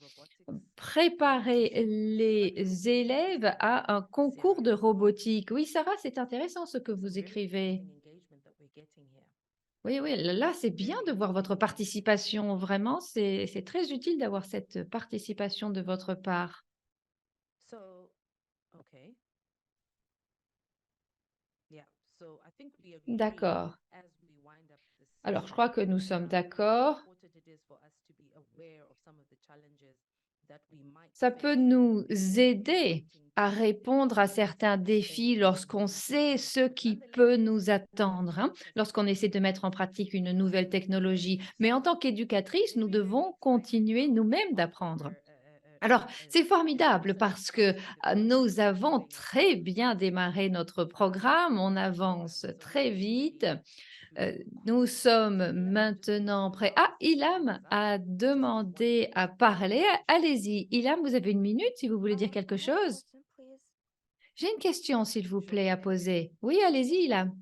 C: Préparer les élèves à un concours de robotique. Oui, Sarah, c'est intéressant ce que vous écrivez. Oui, oui, là, c'est bien de voir votre participation. Vraiment, c'est très utile d'avoir cette participation de votre part.
F: So, okay. Yeah. So I think we agree
C: D'accord.
F: as we wind up this
C: Alors, je
F: session,
C: crois que nous sommes d'accord.
F: how important it is for us to be aware of some of the challenges that we might
C: Ça peut
F: face
C: nous
F: in
C: aider
F: navigating
C: à répondre à certains défis lorsqu'on sait ce qui peut nous attendre, hein, lorsqu'on essaie de mettre en pratique une nouvelle technologie. Mais en tant qu'éducatrice, nous devons continuer nous-mêmes d'apprendre. Alors, c'est formidable parce que nous avons très bien démarré notre programme, on avance très vite. Nous sommes maintenant prêts. Ah, Ilham a demandé à parler. Allez-y, Ilham, vous avez une minute si vous voulez dire quelque chose. J'ai une question, s'il vous plaît, à poser. Oui, allez-y, Ilham.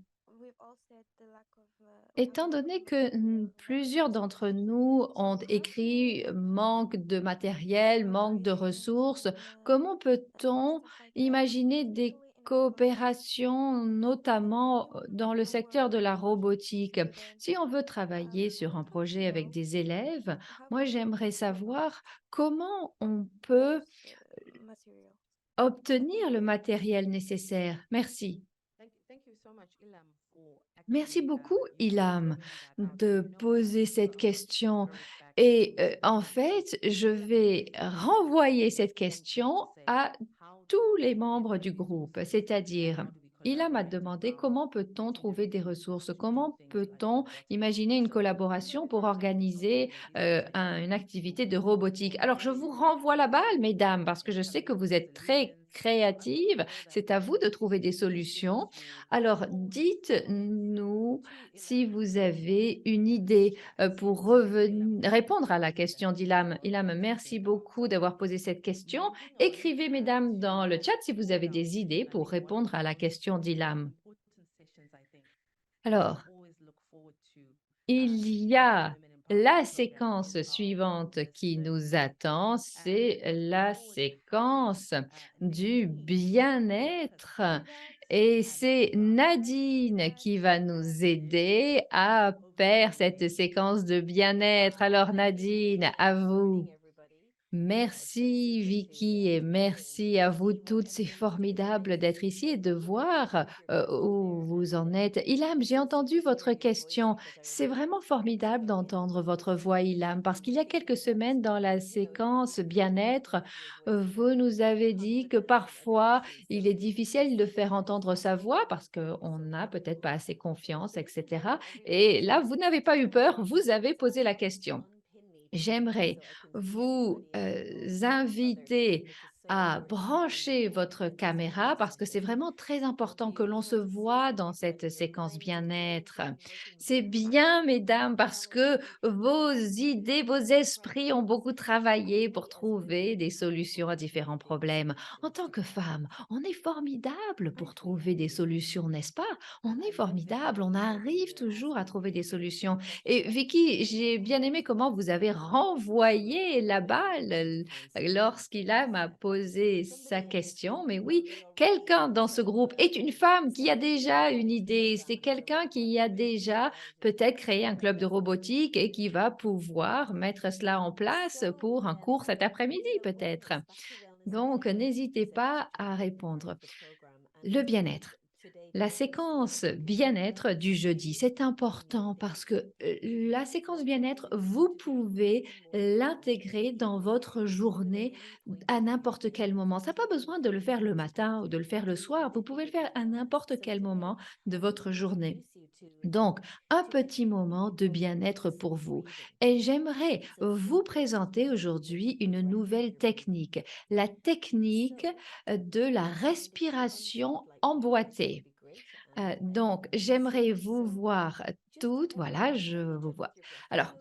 C: Étant donné que plusieurs d'entre nous ont écrit manque de matériel, manque de ressources, comment peut-on imaginer des coopérations, notamment dans le secteur de la robotique? Si on veut travailler sur un projet avec des élèves, moi j'aimerais savoir comment on peut obtenir le matériel nécessaire. Merci.
F: Thank you so much, Ilham, for
C: Merci
F: actually
C: beaucoup, Ilham,
F: bringing that up.
C: de poser cette question. Et en fait, je vais renvoyer cette question à tous les membres du groupe, c'est-à-dire, Ilham a demandé comment peut-on trouver des ressources, comment peut-on imaginer une collaboration pour organiser une activité de robotique. Alors, je vous renvoie la balle, mesdames, parce que je sais que vous êtes très créatives. C'est à vous de trouver des solutions. Alors, dites-nous si vous avez une idée pour répondre à la question d'Ilham. Ilham, merci beaucoup d'avoir posé cette question. Écrivez, mesdames, dans le chat si vous avez des idées pour répondre à la question d'Ilham. Alors, il y a la séquence suivante qui nous attend, c'est la séquence du bien-être. Et c'est Nadine qui va nous aider à faire cette séquence de bien-être. Alors Nadine, à vous. Merci Vicky et merci à vous toutes. C'est formidable d'être ici et de voir où vous en êtes. Ilham, j'ai entendu votre question. C'est vraiment formidable d'entendre votre voix, Ilham, parce qu'il y a quelques semaines dans la séquence bien-être, vous nous avez dit que parfois il est difficile de faire entendre sa voix parce qu'on n'a peut-être pas assez confiance, etc. Et là, vous n'avez pas eu peur, vous avez posé la question. J'aimerais vous inviter à brancher votre caméra parce que c'est vraiment très important que l'on se voit dans cette séquence bien-être. C'est bien, mesdames, parce que vos idées, vos esprits ont beaucoup travaillé pour trouver des solutions à différents problèmes. En tant que femme, on est formidable pour trouver des solutions, n'est-ce pas? On est formidable, on arrive toujours à trouver des solutions. Et Vicky, j'ai bien aimé comment vous avez renvoyé la balle lorsqu'Ilham m'a posé sa question. Mais oui, quelqu'un dans ce groupe est une femme qui a déjà une idée. C'est quelqu'un qui a déjà peut-être créé un club de robotique et qui va pouvoir mettre cela en place pour un cours cet après-midi peut-être. Donc, n'hésitez pas à répondre. Le bien-être. La séquence bien-être du jeudi, c'est important parce que la séquence bien-être, vous pouvez l'intégrer dans votre journée à n'importe quel moment. Ça n'a pas besoin de le faire le matin ou de le faire le soir. Vous pouvez le faire à n'importe quel moment de votre journée. Donc, un petit moment de bien-être pour vous. Et j'aimerais vous présenter aujourd'hui une nouvelle technique, la technique de la respiration emboîtée. Donc, j'aimerais vous voir toutes. Voilà, je vous vois. Alors,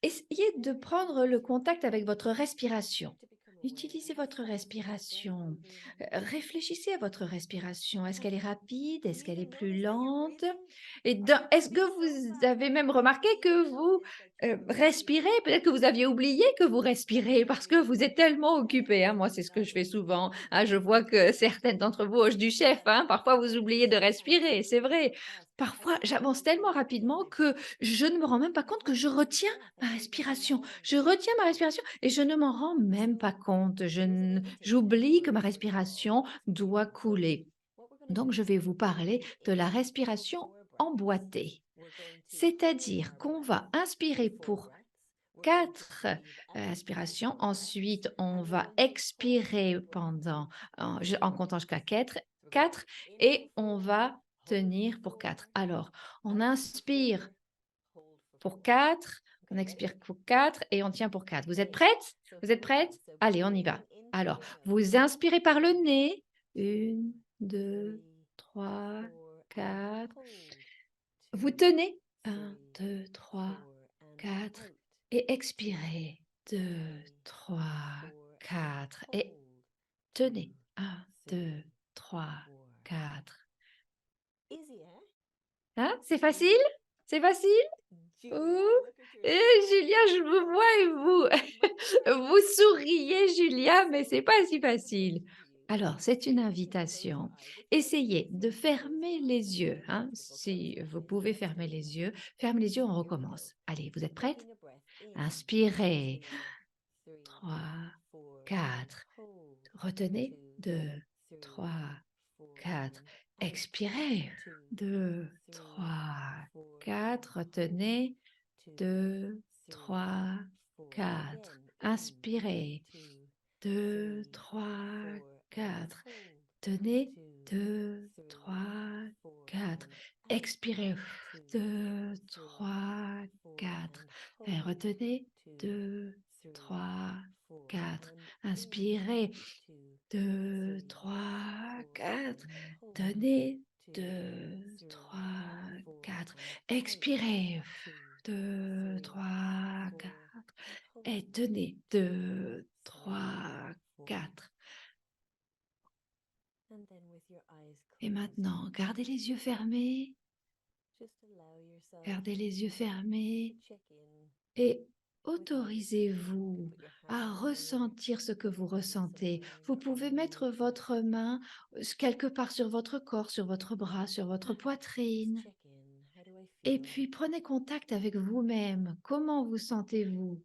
C: Essayez de prendre le contact avec votre respiration. Utilisez votre respiration. Réfléchissez à votre respiration. Est-ce qu'elle est rapide? Est-ce qu'elle est plus lente? Et est-ce que vous avez même remarqué que vous respirez? Peut-être que vous aviez oublié que vous respirez parce que vous êtes tellement occupé, hein. Moi, c'est ce que je fais souvent, hein. Je vois que certaines d'entre vous hochent du chef, hein. Parfois, vous oubliez de respirer, c'est vrai. Parfois, j'avance tellement rapidement que je ne me rends même pas compte que je retiens ma respiration. Je retiens ma respiration et je ne m'en rends même pas compte. J'oublie que ma respiration doit couler. Donc, je vais vous parler de la respiration emboîtée. C'est-à-dire qu'on va inspirer pour 4 inspirations. Ensuite, on va expirer en comptant jusqu'à 4 et on va tenir pour 4. Alors, on inspire pour 4, on expire pour 4 et on tient pour 4. Vous êtes prêtes? Vous êtes prêtes? Allez, on y va. Alors, vous inspirez par le nez. 1, 2, 3, 4. Vous tenez. 1, 2, 3, 4. Et expirez. 2, 3, 4. Et tenez. 1, 2, 3, 4. Hein? C'est facile? C'est facile? Ouh. Et Julia, je vous vois et vous, vous souriez, Julia, mais c'est pas si facile. Alors, c'est une invitation. Essayez de fermer les yeux, hein. Si vous pouvez fermer les yeux, on recommence. Allez, vous êtes prêtes? Inspirez. 3, 4. Retenez. 2, 3, 4. Expirez. 2, 3, 4. Retenez. 2, 3, 4. Inspirez. 2, 3, 4. Tenez. 2, 3, 4. Expirez. 2, 3, 4. Et retenez. 2, 3, 4. Inspirez. 2, 3, 4. Tenez. 2, 3, 4. Expirez. 2, 3, 4. Et tenez. 2, 3, 4. Et maintenant, gardez les yeux fermés. Gardez les yeux fermés et autorisez-vous à ressentir ce que vous ressentez. Vous pouvez mettre votre main quelque part sur votre corps, sur votre bras, sur votre poitrine. Et puis prenez contact avec vous-même. Comment vous sentez-vous?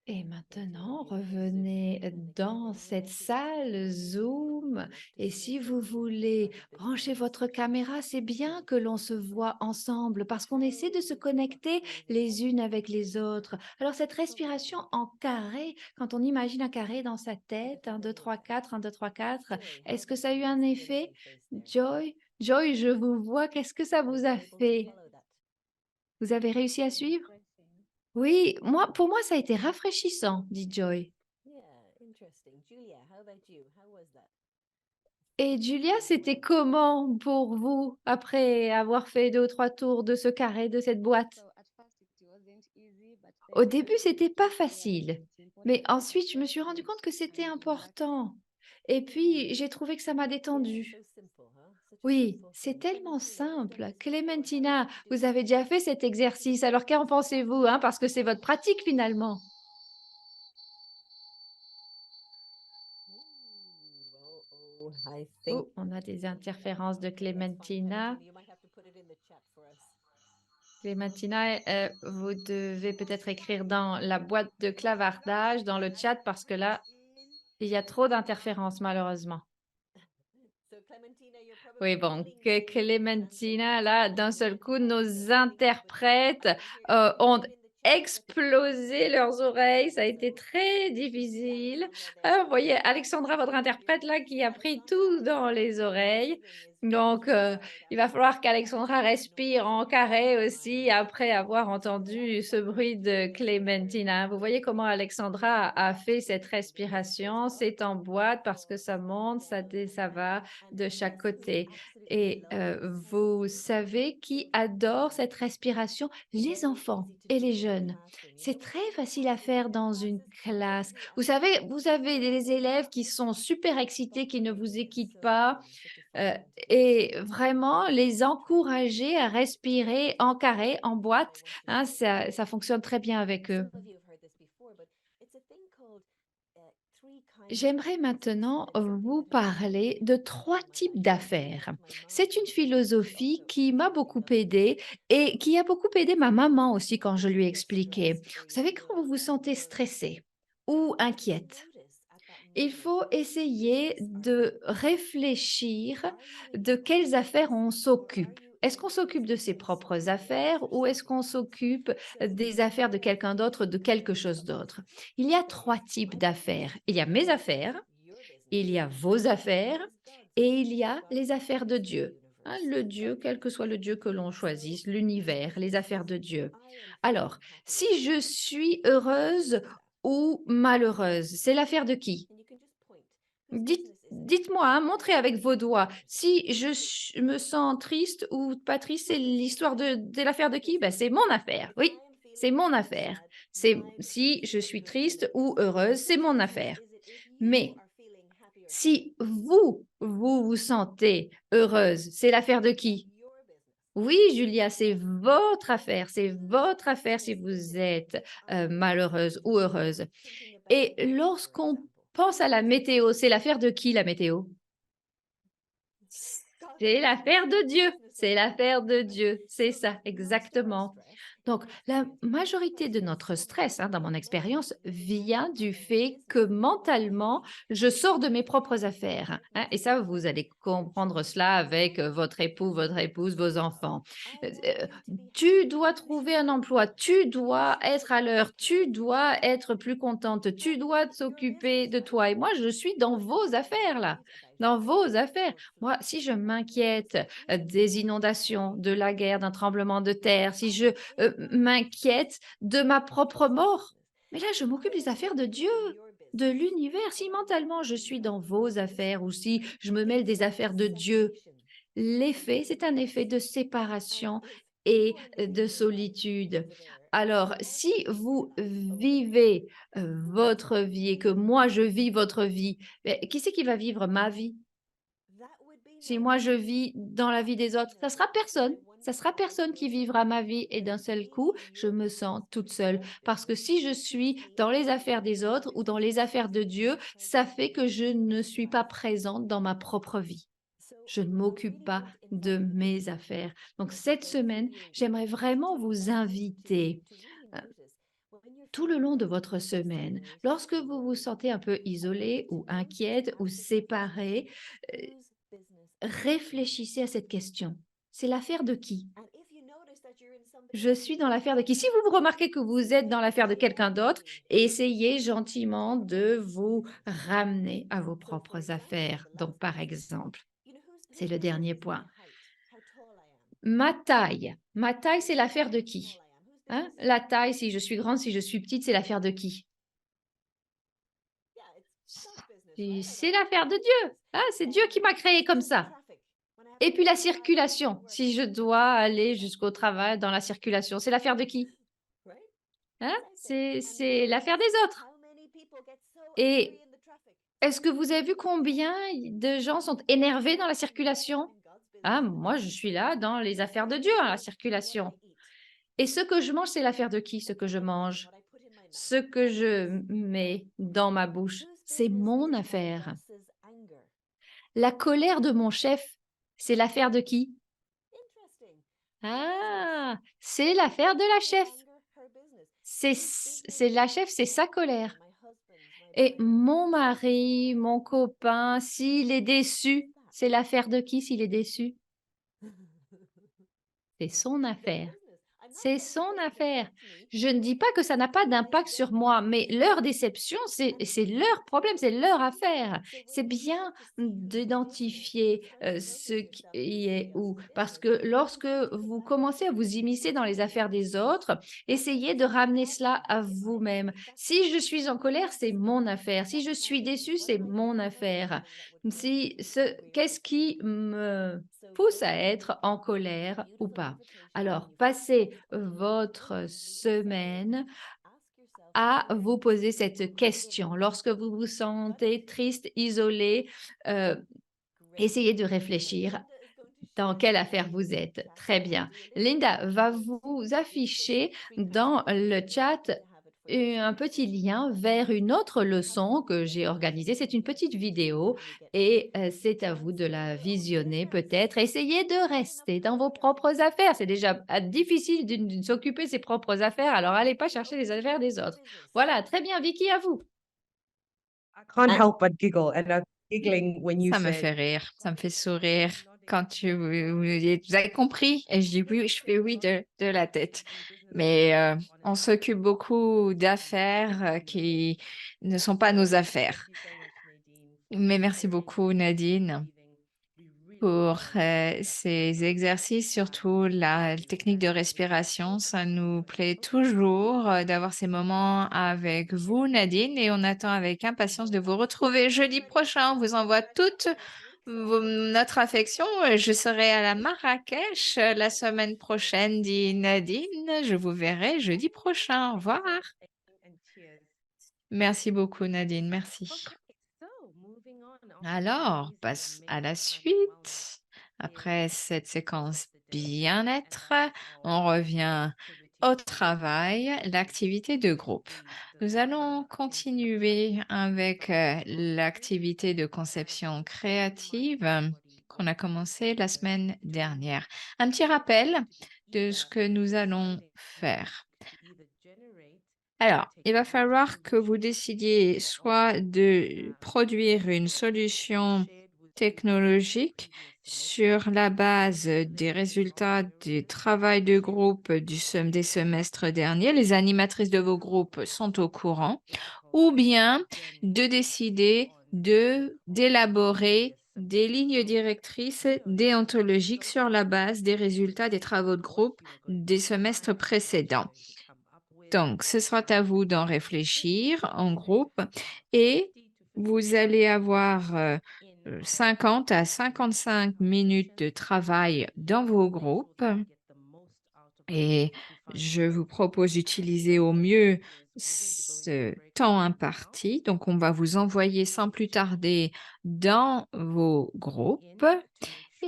C: Et maintenant, revenez dans cette salle Zoom et si vous voulez brancher votre caméra, c'est bien que l'on se voit ensemble parce qu'on essaie de se connecter les unes avec les autres. Alors cette respiration en carré, quand on imagine un carré dans sa tête, 1, 2, 3, 4, 1, 2, 3, 4, est-ce que ça a eu un effet? Joy, je vous vois, qu'est-ce que ça vous a fait? Vous avez réussi à suivre? Oui, pour moi, ça a été rafraîchissant, dit Joy. Et Julia, c'était comment pour vous après avoir fait 2 ou 3 tours de ce carré, de cette boîte? Au début, c'était pas facile, mais ensuite, je me suis rendu compte que c'était important. Et puis, j'ai trouvé que ça m'a détendue. Oui, c'est tellement simple. Clémentina, vous avez déjà fait cet exercice, alors qu'en pensez-vous, hein, parce que c'est votre pratique finalement. Oh, on a des interférences de Clémentina. Clémentina, vous devez peut-être écrire dans la boîte de clavardage, dans le chat, parce que là, il y a trop d'interférences, malheureusement. Oui, bon, que Clémentina, là, d'un seul coup, nos interprètes ont explosé leurs oreilles. Ça a été très difficile. Vous voyez, Alexandra, votre interprète, là, qui a pris tout dans les oreilles. Donc, il va falloir qu'Alexandra respire en carré aussi après avoir entendu ce bruit de Clémentina. Vous voyez comment Alexandra a fait cette respiration. C'est en boîte parce que ça monte, ça va de chaque côté. Et vous savez qui adore cette respiration? Les enfants et les jeunes. C'est très facile à faire dans une classe. Vous savez, vous avez des élèves qui sont super excités, qui ne vous écoutent pas. Euh, et vraiment les encourager à respirer en carré, en boîte, hein, ça fonctionne très bien avec eux. J'aimerais maintenant vous parler de 3 types d'affaires. C'est une philosophie qui m'a beaucoup aidée et qui a beaucoup aidé ma maman aussi quand je lui ai expliqué. Vous savez, quand vous vous sentez stressé ou inquiète, il faut essayer de réfléchir de quelles affaires on s'occupe. Est-ce qu'on s'occupe de ses propres affaires ou est-ce qu'on s'occupe des affaires de quelqu'un d'autre, de quelque chose d'autre? Il y a 3 types d'affaires. Il y a mes affaires, il y a vos affaires et il y a les affaires de Dieu. Hein, le Dieu, quel que soit le Dieu que l'on choisisse, l'univers, les affaires de Dieu. Alors, si je suis heureuse ou malheureuse, c'est l'affaire de qui? Dites-moi, hein, montrez avec vos doigts. Si me sens triste ou pas triste, c'est l'histoire de l'affaire de qui? Ben, c'est mon affaire. Oui, c'est mon affaire. C'est si je suis triste ou heureuse, c'est mon affaire. Mais si vous vous sentez heureuse, c'est l'affaire de qui? Oui, Julia, c'est votre affaire. C'est votre affaire si vous êtes malheureuse ou heureuse. Et lorsqu'on pense à la météo, c'est l'affaire de qui la météo? C'est l'affaire de Dieu. C'est l'affaire de Dieu. C'est ça, exactement. Donc, la majorité de notre stress, hein, dans mon expérience, vient du fait que mentalement, je sors de mes propres affaires. Hein, et ça, vous allez comprendre cela avec votre époux, votre épouse, vos enfants. Tu dois trouver un emploi, tu dois être à l'heure, tu dois être plus contente, tu dois t'occuper de toi. Et moi, je suis dans vos affaires, là, dans vos affaires. Moi, si je m'inquiète des inondations, de la guerre, d'un tremblement de terre, si je m'inquiète de ma propre mort. Mais là, je m'occupe des affaires de Dieu, de l'univers. Si mentalement je suis dans vos affaires ou si je me mêle des affaires de Dieu, l'effet, c'est un effet de séparation et de solitude. Alors, si vous vivez votre vie et que moi je vis votre vie, qui c'est qui va vivre ma vie? Si moi je vis dans la vie des autres, ça sera personne. Ça sera personne qui vivra ma vie et d'un seul coup, je me sens toute seule. Parce que si je suis dans les affaires des autres ou dans les affaires de Dieu, ça fait que je ne suis pas présente dans ma propre vie. Je ne m'occupe pas de mes affaires. Donc cette semaine, j'aimerais vraiment vous inviter tout le long de votre semaine, lorsque vous vous sentez un peu isolé ou inquiète ou séparé, réfléchissez à cette question. C'est l'affaire de qui? Je suis dans l'affaire de qui? Si vous remarquez que vous êtes dans l'affaire de quelqu'un d'autre, essayez gentiment de vous ramener à vos propres affaires. Donc, par exemple, c'est le dernier point. Ma taille, c'est l'affaire de qui? Hein? La taille, si je suis grande, si je suis petite, c'est l'affaire de qui? C'est l'affaire de Dieu. Hein? C'est Dieu qui m'a créé comme ça. Et puis la circulation, si je dois aller jusqu'au travail dans la circulation, c'est l'affaire de qui? Hein? C'est l'affaire des autres. Et est-ce que vous avez vu combien de gens sont énervés dans la circulation? Ah, moi, je suis là dans les affaires de Dieu, hein, la circulation. Et ce que je mange, c'est l'affaire de qui, ce que je mange? Ce que je mets dans ma bouche, c'est mon affaire. La colère de mon chef, c'est l'affaire de qui? Ah, c'est l'affaire de la chef. C'est la chef, c'est sa colère. Et mon mari, mon copain, s'il est déçu, c'est l'affaire de qui s'il est déçu? C'est son affaire. C'est son affaire. Je ne dis pas que ça n'a pas d'impact sur moi, mais leur déception, c'est leur problème, c'est leur affaire. C'est bien d'identifier ce qui est où, parce que lorsque vous commencez à vous immiscer dans les affaires des autres, essayez de ramener cela à vous-même. Si je suis en colère, c'est mon affaire. Si je suis déçue, c'est mon affaire. Qu'est-ce qui me pousse à être en colère ou pas? Alors, passez votre semaine à vous poser cette question. Lorsque vous vous sentez triste, isolé, essayez de réfléchir dans quelle affaire vous êtes. Très bien. Linda va vous afficher dans le chat un petit lien vers une autre leçon que j'ai organisée. C'est une petite vidéo et c'est à vous de la visionner peut-être. Essayez de rester dans vos propres affaires. C'est déjà difficile de s'occuper de ses propres affaires, alors allez pas chercher les affaires des autres. Voilà, très bien. Vicky, à vous.
G: Can't help but giggle, and I'm giggling when you
A: Ça me
G: said
A: fait rire, ça me fait sourire quand vous avez compris. Et je dis oui, je fais oui de la tête. Mais on s'occupe beaucoup d'affaires qui ne sont pas nos affaires. Mais merci beaucoup, Nadine, pour ces exercices, surtout la technique de respiration. Ça nous plaît toujours d'avoir ces moments avec vous, Nadine, et on attend avec impatience de vous retrouver jeudi prochain. On vous envoie toute notre affection. Je serai à la Marrakech la semaine prochaine, dit Nadine. Je vous verrai jeudi prochain. Au revoir. Merci beaucoup, Nadine. Merci. Alors, on passe à la suite. Après cette séquence bien-être, on revient au travail, l'activité de groupe. Nous allons continuer avec l'activité de conception créative qu'on a commencé la semaine dernière. Un petit rappel de ce que nous allons faire. Alors, il va falloir que vous décidiez soit de produire une solution technologique sur la base des résultats du travail de groupe des semestres derniers. Les animatrices de vos groupes sont au courant. Ou bien de décider d'élaborer des lignes directrices déontologiques sur la base des résultats des travaux de groupe des semestres précédents. Donc, ce sera à vous d'en réfléchir en groupe et vous allez avoir 50 à 55 minutes de travail dans vos groupes et je vous propose d'utiliser au mieux ce temps imparti. Donc, on va vous envoyer sans plus tarder dans vos groupes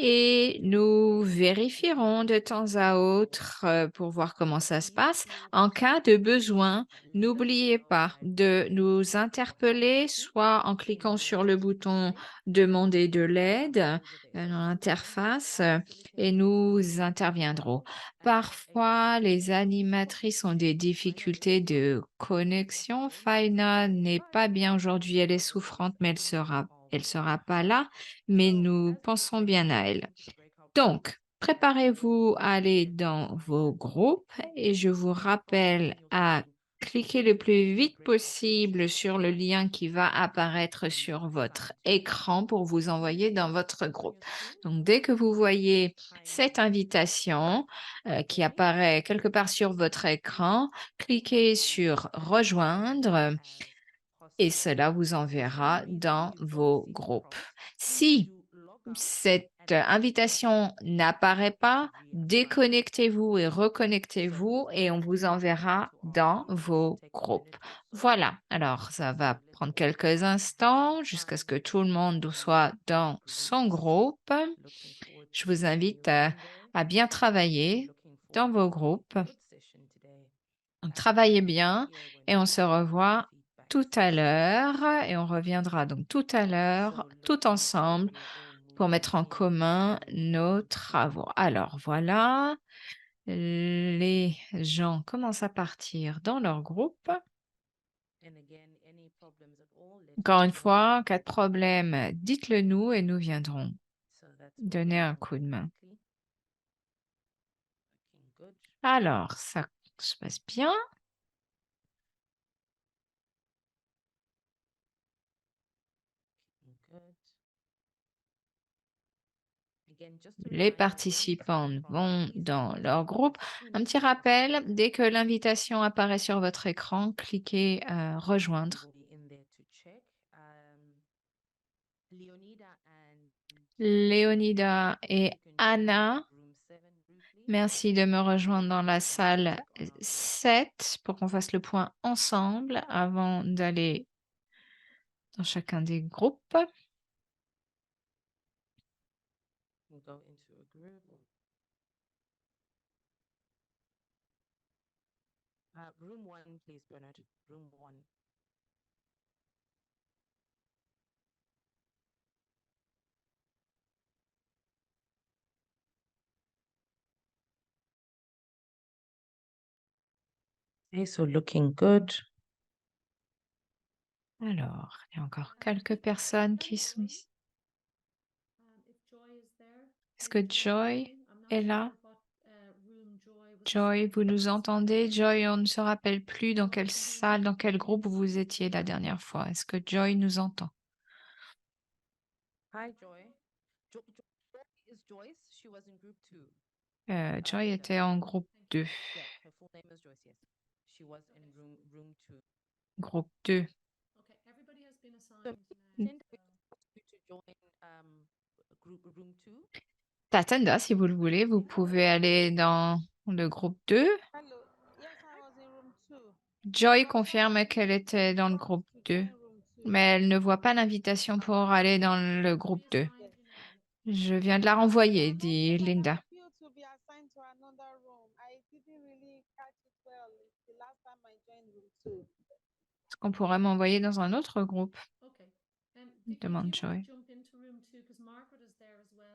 A: et nous vérifierons de temps à autre pour voir comment ça se passe. En cas de besoin, n'oubliez pas de nous interpeller, soit en cliquant sur le bouton Demander de l'aide dans l'interface et nous interviendrons. Parfois, les animatrices ont des difficultés de connexion. Faina n'est pas bien aujourd'hui, elle est souffrante, mais elle sera pas là, mais nous pensons bien à elle. Donc, préparez-vous à aller dans vos groupes et je vous rappelle à cliquer le plus vite possible sur le lien qui va apparaître sur votre écran pour vous envoyer dans votre groupe. Donc, dès que vous voyez cette invitation qui apparaît quelque part sur votre écran, cliquez sur Rejoindre et cela vous enverra dans vos groupes. Si cette invitation n'apparaît pas, déconnectez-vous et reconnectez-vous et on vous enverra dans vos groupes. Voilà, alors ça va prendre quelques instants jusqu'à ce que tout le monde soit dans son groupe. Je vous invite à bien travailler dans vos groupes. Travaillez bien et on se revoit tout à l'heure et on reviendra donc tout à l'heure, tout ensemble, pour mettre en commun nos travaux. Alors voilà, les gens commencent à partir dans leur groupe. Encore une fois, en cas de problème, dites-le nous et nous viendrons donner un coup de main. Alors, ça se passe bien.
F: Good. Again, just a
A: Les
F: reminder,
A: participants
F: once
A: vont
F: please
A: dans
F: click
A: leur groupe. Un petit rappel, dès que l'invitation apparaît sur votre écran, cliquez rejoindre.
F: will be in there to check. Leonida and
A: Léonida et
F: you can join
A: Anna,
F: room 7 briefly.
A: merci de me rejoindre dans la salle 7 pour qu'on fasse le point ensemble avant d'aller dans chacun des groupes.
F: We'll go into a group. Room 1, please, Bernard. Room 1. Okay, so looking good.
A: Alors, il y a encore quelques personnes qui sont ici. Est-ce que Joy est là? Joy, vous nous entendez? Joy, on ne se rappelle plus dans quelle salle, dans quel groupe vous étiez la dernière fois. Est-ce que Joy nous entend?
F: Hi, Joy. Joy is Joyce. She was in group 2.
A: Joy était en groupe 2.
F: Yeah, her full name is Joyce, yes. She was in room 2.
A: Groupe 2.
F: So, send you to join group room 2.
A: Tatenda, si vous le voulez, vous pouvez aller dans le groupe 2.
H: Hello. Yes, I was in room 2.
A: Joy confirme qu'elle était dans le groupe 2, mais elle ne voit pas l'invitation pour aller dans le groupe 2. Je viens de la renvoyer, dit Linda.
H: I feel to be assigned to another room. I didn't really catch it well the last time I joined room 2.
A: Est-ce qu'on pourrait m'envoyer dans un autre groupe? Demande Joy.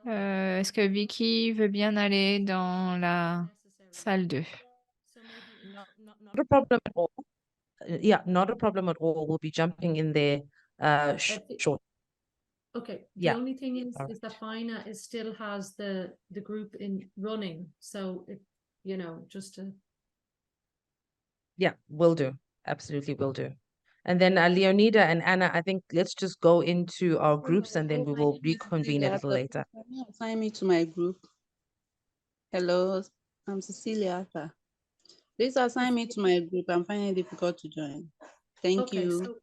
A: Est-ce que Vicky veut bien aller dans la salle 2?
F: Not
G: Not a problem at all. Yeah, not a problem at all. We'll be jumping in there short.
I: Okay, the
G: Yeah.
I: only thing is
G: Alright.
I: that Fina is still has the group in running, so it, you know, just to.
G: Yeah, will do. Absolutely will do. And then Leonida and Anna, I think let's just go into our groups and then we will reconvene a little later.
H: Can you assign me to my group? Hello, I'm Cecilia Arthur. Please assign me to my group. I'm finding it difficult to join. Thank
I: Okay,
H: you.
I: so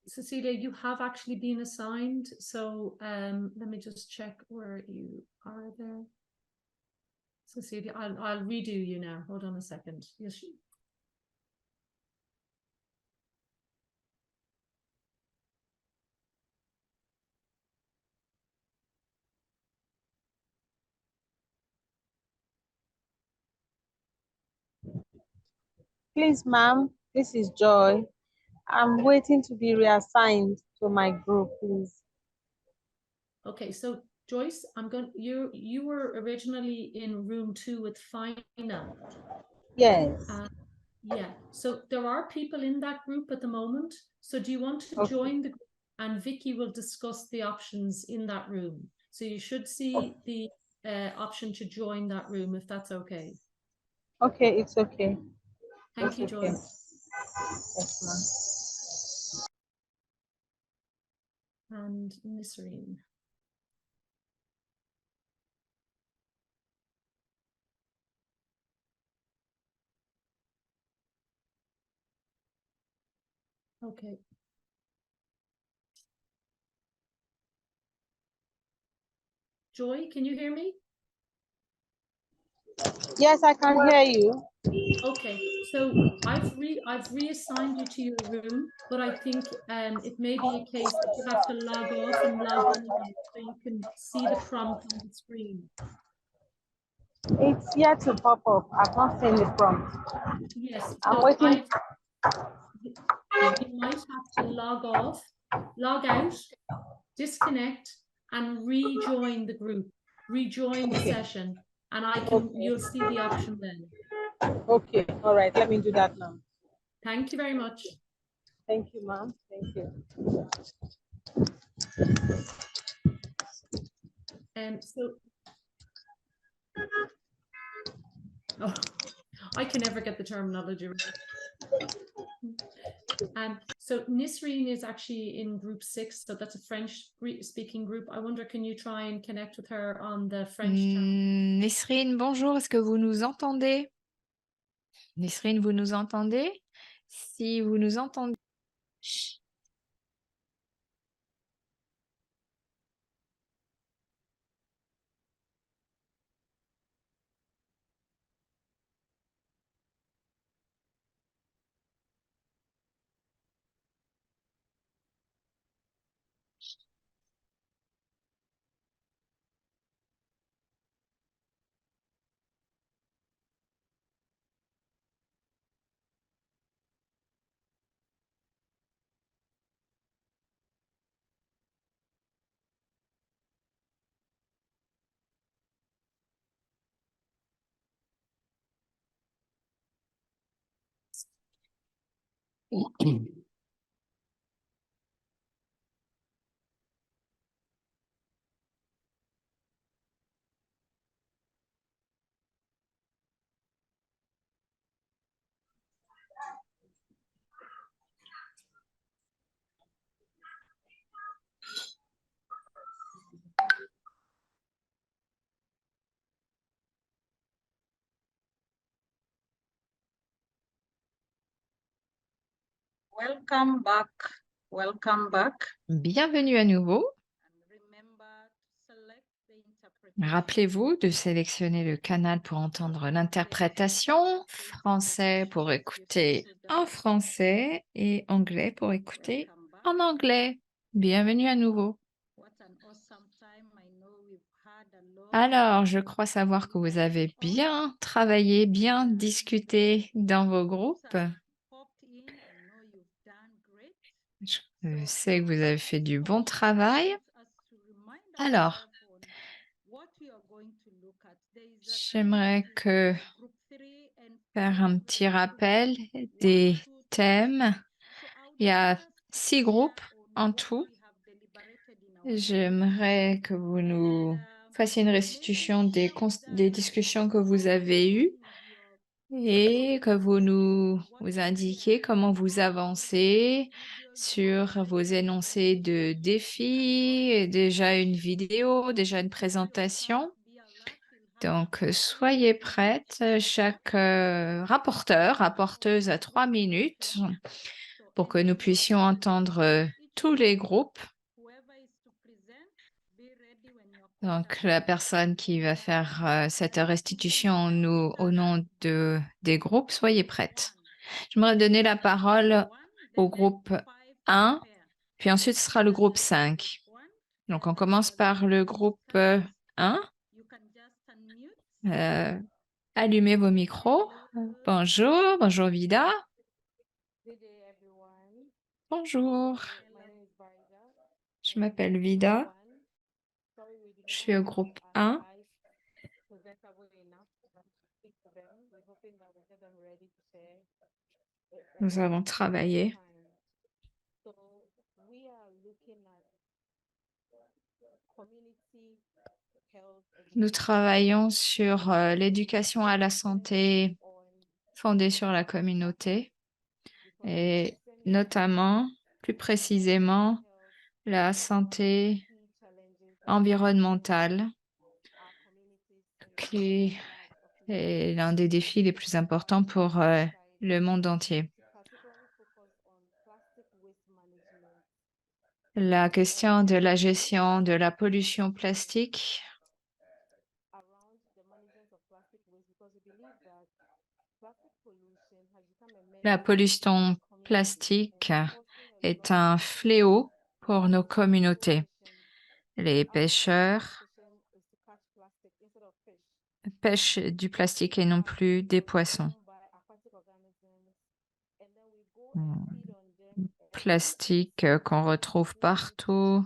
I: Cecilia, you have actually been assigned, so let me just check where you are there. Cecilia, I'll redo you now. Hold on a second. Yes.
H: Please, ma'am, this is Joy. I'm waiting to be reassigned to my group, please.
I: Okay, so Joyce, you were originally in room 2 with Fina.
H: Yes.
I: Yeah, so there are people in that group at the moment. So do you want to
H: Okay.
I: join the group, and Vicky will discuss the options in that room. So you should see the option to join that room if that's okay.
H: Okay, it's okay.
I: Thank you,
H: Okay.
I: Joyce.
H: Yes, ma'am.
I: And Nisreen. Okay. Joy, can you hear me?
H: Yes, I can hear you.
I: Okay, so I've reassigned you to your room, but I think it may be a case that you have to log off and log in again so you can see the prompt on the screen.
H: It's yet to pop up. I've not seen the prompt.
I: Yes,
H: I'm
I: so
H: waiting.
I: you might have to log off, log out, disconnect, and rejoin the group, rejoin the session, and you'll see the option then.
H: Okay, all right, let me do that now.
I: Thank you very much.
H: Thank you, ma'am. Thank you.
I: So Oh, I can never get the terminology right. So Nisreen is actually in group 6, so that's a French-speaking group. I wonder, can you try and connect with her on the French channel?
A: Nisrine, bonjour, est-ce que vous nous entendez? Nisrine, vous nous entendez? Si vous nous entendez...
E: Welcome back. Welcome back.
A: Bienvenue à nouveau.
E: Remember to select the interpretation.
A: Rappelez-vous de sélectionner le canal pour entendre l'interprétation, français pour écouter en français et anglais pour écouter
E: Welcome back.
A: en anglais. Bienvenue à nouveau.
E: What an awesome time. I know we've had a lot
A: Alors,
E: of
A: je crois savoir que vous avez bien travaillé, bien discuté dans vos groupes.
E: popped in. I know you've done great.
A: Je sais que vous avez fait du bon travail. Alors, j'aimerais faire un petit rappel des thèmes. Il y a 6 groupes en tout. J'aimerais que vous nous fassiez une restitution des discussions que vous avez eues et que vous indiquiez comment vous avancez sur vos énoncés de défis, et déjà une vidéo, déjà une présentation. Donc, soyez prêtes, chaque rapporteuse a 3 minutes pour que nous puissions entendre tous les groupes. Donc, la personne qui va faire cette restitution au nom des groupes, soyez prêtes. J'aimerais donner la parole au groupe 1, puis ensuite ce sera le groupe 5. Donc, on commence par le groupe 1. Allumez vos micros. Bonjour, bonjour Vida. Bonjour. Je m'appelle Vida. Je suis au groupe 1. Nous avons travaillé. Nous travaillons sur l'éducation à la santé fondée sur la communauté et notamment, plus précisément, la santé environnementale qui est l'un des défis les plus importants pour le monde entier. La question de la gestion de la pollution plastique La pollution plastique est un fléau pour nos communautés. Les pêcheurs pêchent du plastique et non plus des poissons. Plastique qu'on retrouve partout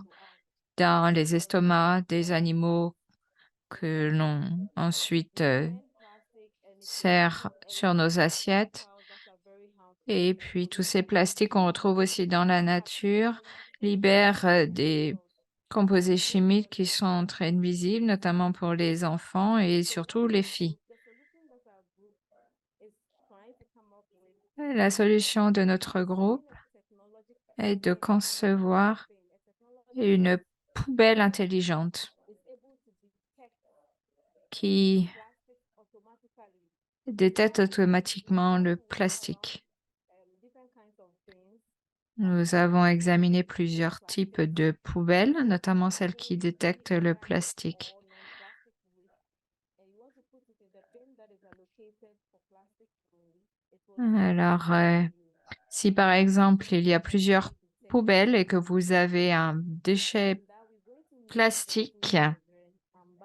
A: dans les estomacs des animaux que l'on ensuite sert sur nos assiettes. Et puis tous ces plastiques qu'on retrouve aussi dans la nature libèrent des composés chimiques qui sont très nuisibles, notamment pour les enfants et surtout les filles. La solution de notre groupe est de concevoir une poubelle intelligente qui détecte automatiquement le plastique. Nous avons examiné plusieurs types de poubelles, notamment celles qui détectent le plastique. Alors, si par exemple, il y a plusieurs poubelles et que vous avez un déchet plastique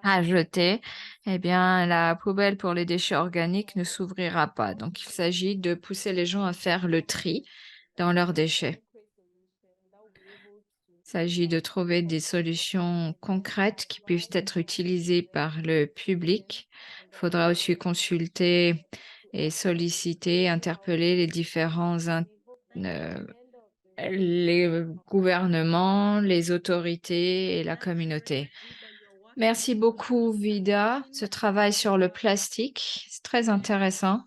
A: à jeter, eh bien, la poubelle pour les déchets organiques ne s'ouvrira pas. Donc, il s'agit de pousser les gens à faire le tri dans leurs déchets. Il s'agit de trouver des solutions concrètes qui puissent être utilisées par le public. Il faudra aussi consulter et solliciter, interpeller les les gouvernements, les autorités et la communauté. Merci beaucoup, Vida. Ce travail sur le plastique, c'est très intéressant.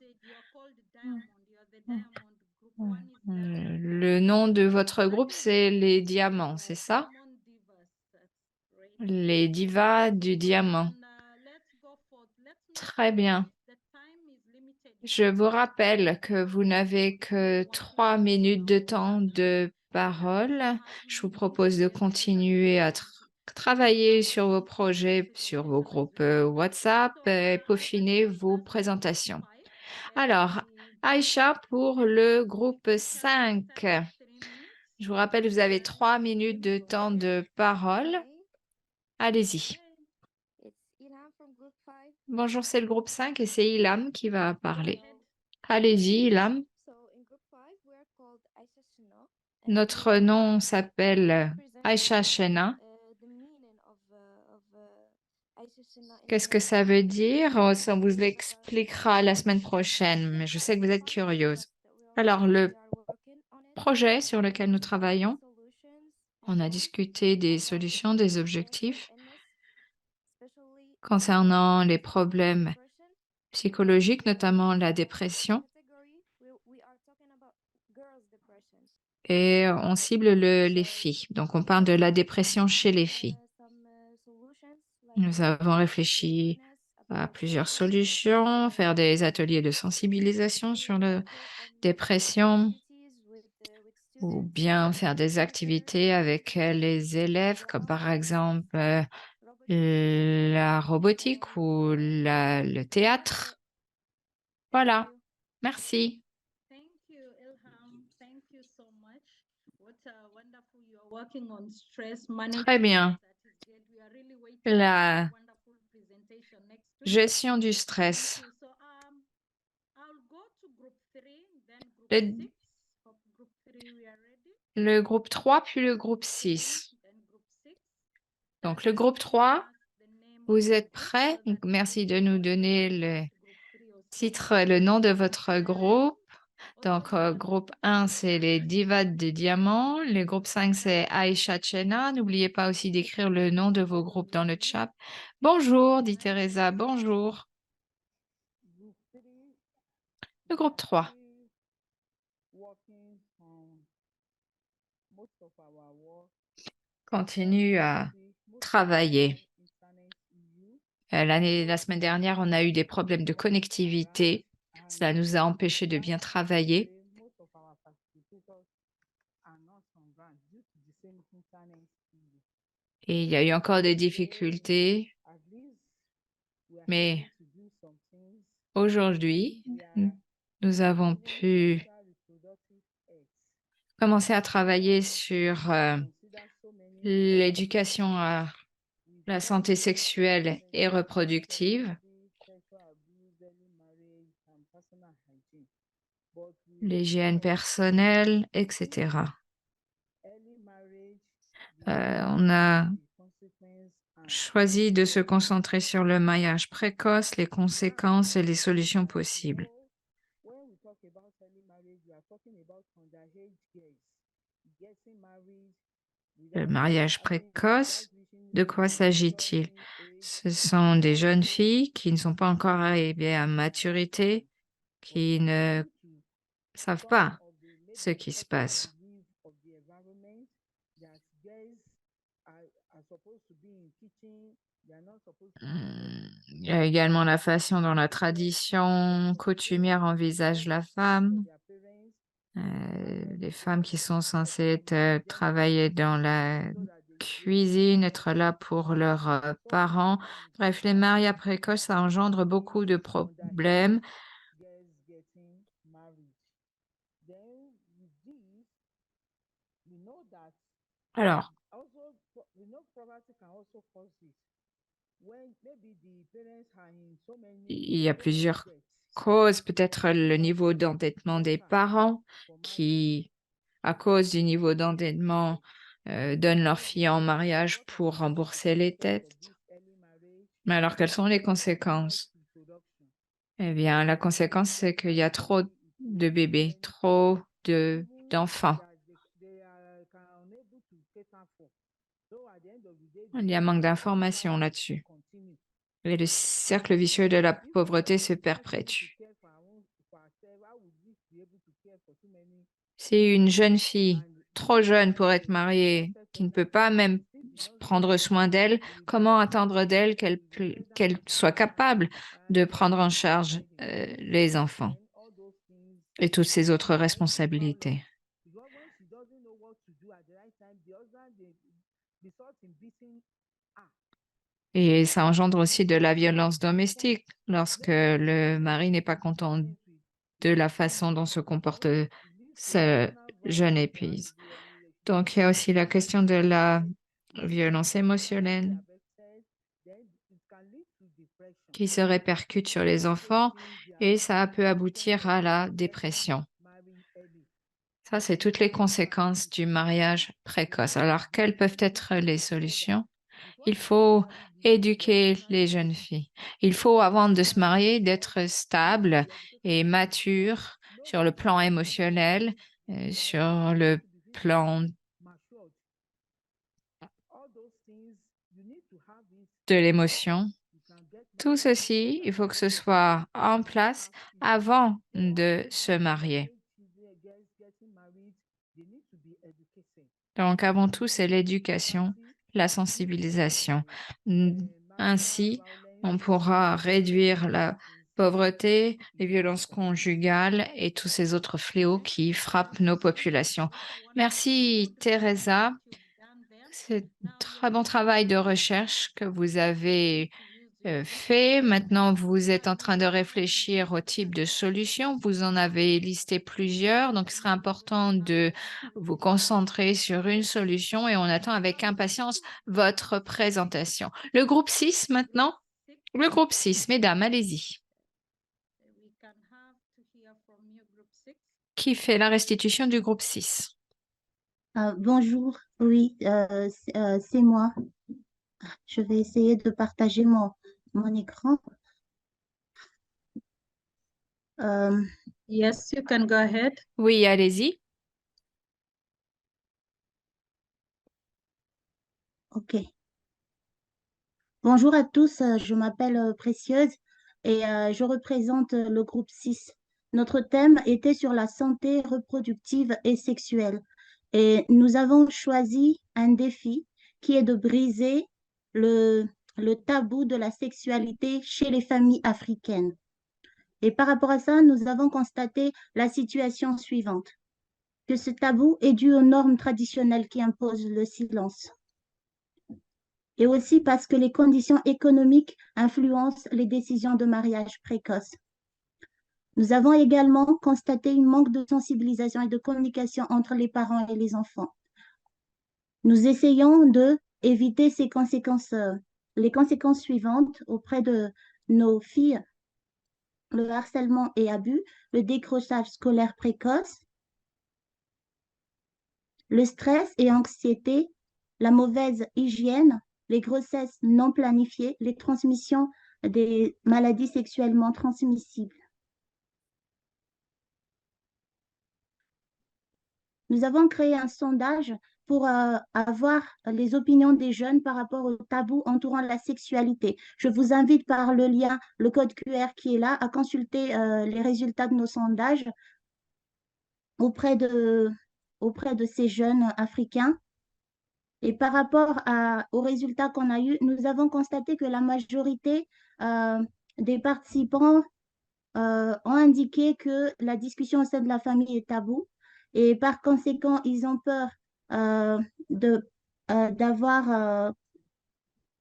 A: Le nom de votre groupe, c'est les diamants, c'est ça? Les divas du diamant. Très bien. Je vous rappelle que vous n'avez que 3 minutes de temps de parole. Je vous propose de continuer à travailler sur vos projets, sur vos groupes WhatsApp et peaufiner vos présentations. Alors, Aïcha pour le groupe 5. Je vous rappelle, vous avez 3 minutes de temps de parole. Allez-y. Bonjour, c'est le groupe 5 et c'est Ilham qui va parler. Allez-y, Ilham. Notre nom s'appelle Aïcha Shena. Qu'est-ce que ça veut dire? Ça vous l'expliquera la semaine prochaine, mais je sais que vous êtes curieuse. Alors, le projet sur lequel nous travaillons, on a discuté des solutions, des objectifs concernant les problèmes psychologiques, notamment la dépression. Et on cible les filles. Donc, on parle de la dépression chez les filles. Nous avons réfléchi à plusieurs solutions, faire des ateliers de sensibilisation sur la dépression ou bien faire des activités avec les élèves, comme par exemple la robotique ou le théâtre. Voilà, merci. Très bien. La gestion du stress. Le groupe 3 puis le groupe 6. Donc, le groupe 3, vous êtes prêts? Donc, merci de nous donner le titre, le nom de votre groupe. Donc, groupe 1, c'est les divas de diamants. Le groupe 5, c'est Aïcha Chena. N'oubliez pas aussi d'écrire le nom de vos groupes dans le chat. Bonjour, dit Teresa. Bonjour. Le groupe 3. Continue à travailler. La semaine dernière, on a eu des problèmes de connectivité. Cela nous a empêchés de bien travailler. Et il y a eu encore des difficultés. Mais aujourd'hui, nous avons pu commencer à travailler sur l'éducation à la santé sexuelle et reproductive, l'hygiène personnelle, etc. On a choisi de se concentrer sur le mariage précoce, les conséquences et les solutions possibles. Le mariage précoce, de quoi s'agit-il? Ce sont des jeunes filles qui ne sont pas encore arrivées à maturité, qui ne savent pas ce qui se passe. Il y a également la façon dont la tradition coutumière envisage la femme. Les femmes qui sont censées travailler dans la cuisine, être là pour leurs parents. Bref, les mariages précoces, ça engendre beaucoup de problèmes. Alors, il y a plusieurs causes, peut-être le niveau d'endettement des parents qui, à cause du niveau d'endettement, donnent leurs filles en mariage pour rembourser les dettes. Mais alors, quelles sont les conséquences? Eh bien, la conséquence, c'est qu'il y a trop de bébés, trop d'enfants. Il y a un manque d'informations là-dessus. Et le cercle vicieux de la pauvreté se perpétue. Si une jeune fille, trop jeune pour être mariée, qui ne peut pas même prendre soin d'elle, comment attendre d'elle qu'elle soit capable de prendre en charge les enfants et toutes ses autres responsabilités? Et ça engendre aussi de la violence domestique lorsque le mari n'est pas content de la façon dont se comporte sa jeune épouse. Donc, il y a aussi la question de la violence émotionnelle qui se répercute sur les enfants et ça peut aboutir à la dépression. Ça, c'est toutes les conséquences du mariage précoce. Alors, quelles peuvent être les solutions? Il faut éduquer les jeunes filles. Il faut, avant de se marier, d'être stable et mature sur le plan émotionnel, sur le plan de l'émotion. Tout ceci, il faut que ce soit en place avant de se marier. Donc, avant tout, c'est l'éducation, la sensibilisation. Ainsi, on pourra réduire la pauvreté, les violences conjugales et tous ces autres fléaux qui frappent nos populations. Merci, Teresa. C'est un très bon travail de recherche que vous avez fait. Maintenant, vous êtes en train de réfléchir au type de solution. Vous en avez listé plusieurs, donc il serait important de vous concentrer sur une solution et on attend avec impatience votre présentation. Le groupe 6 maintenant. Le groupe 6, mesdames, allez-y. Qui fait la restitution du groupe 6?
J: Bonjour, oui, c'est moi. Je vais essayer de partager mon écran.
E: Yes, you can go ahead.
A: Oui, allez-y.
J: OK. Bonjour à tous, je m'appelle Précieuse et je représente le groupe 6. Notre thème était sur la santé reproductive et sexuelle. Et nous avons choisi un défi qui est de briser le tabou de la sexualité chez les familles africaines. Et par rapport à ça, nous avons constaté la situation suivante, que ce tabou est dû aux normes traditionnelles qui imposent le silence. Et aussi parce que les conditions économiques influencent les décisions de mariage précoce. Nous avons également constaté un manque de sensibilisation et de communication entre les parents et les enfants. Nous essayons d'éviter ces conséquences, les conséquences suivantes auprès de nos filles, le harcèlement et abus, le décrochage scolaire précoce, le stress et anxiété, la mauvaise hygiène, les grossesses non planifiées, les transmissions des maladies sexuellement transmissibles. Nous avons créé un sondage pour avoir les opinions des jeunes par rapport au tabou entourant la sexualité. Je vous invite par le lien, le code QR qui est là, à consulter les résultats de nos sondages. auprès de ces jeunes Africains. Et par rapport aux résultats qu'on a eus, nous avons constaté que la majorité des participants ont indiqué que la discussion au sein de la famille est tabou et par conséquent, ils ont peur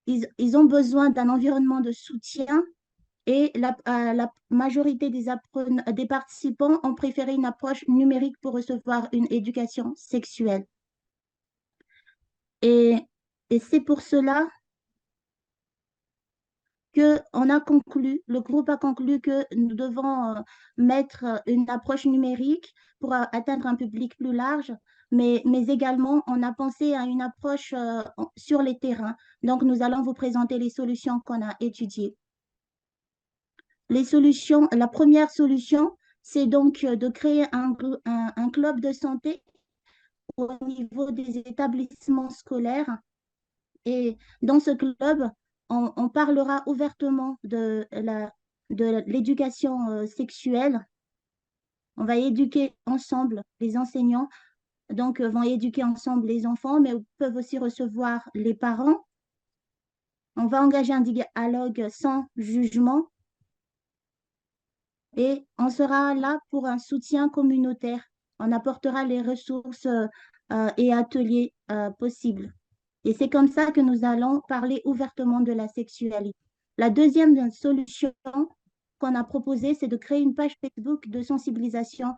J: ils ont besoin d'un environnement de soutien et la majorité des participants ont préféré une approche numérique pour recevoir une éducation sexuelle. Et c'est pour cela le groupe a conclu que nous devons mettre une approche numérique pour atteindre un public plus large, mais également on a pensé à une approche sur les terrains. Donc, nous allons vous présenter les solutions qu'on a étudiées. La première solution, c'est donc de créer un club de santé au niveau des établissements scolaires. Et dans ce club, on parlera ouvertement de l'éducation sexuelle. On va éduquer ensemble les enseignants, donc vont éduquer ensemble les enfants, mais peuvent aussi recevoir les parents. On va engager un dialogue sans jugement et on sera là pour un soutien communautaire. On apportera les ressources et ateliers possibles. Et c'est comme ça que nous allons parler ouvertement de la sexualité. La deuxième solution qu'on a proposée, c'est de créer une page Facebook de sensibilisation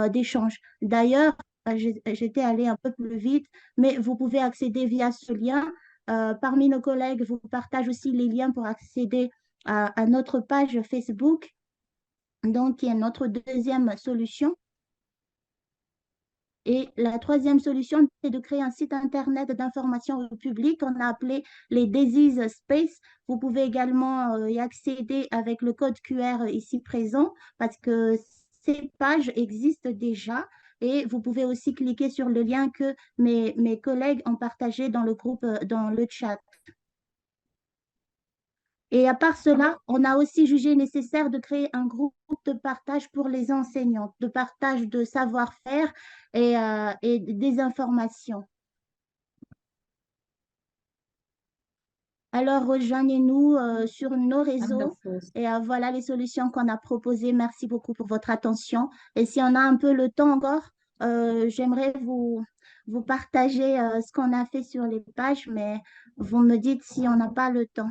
J: d'échange. D'ailleurs, j'étais allée un peu plus vite, mais vous pouvez accéder via ce lien. Parmi nos collègues, vous partagez aussi les liens pour accéder à notre page Facebook, donc qui est notre deuxième solution. Et la troisième solution, c'est de créer un site Internet d'information au public qu'on a appelé les Disease Space. Vous pouvez également y accéder avec le code QR ici présent parce que ces pages existent déjà et vous pouvez aussi cliquer sur le lien que mes collègues ont partagé dans le groupe, dans le chat. Et à part cela, on a aussi jugé nécessaire de créer un groupe de partage pour les enseignants, de partage de savoir-faire et des informations. Alors, rejoignez-nous sur nos réseaux et voilà les solutions qu'on a proposées. Merci beaucoup pour votre attention. Et si on a un peu le temps encore, j'aimerais vous partager ce qu'on a fait sur les pages, mais vous me dites si on n'a pas le temps.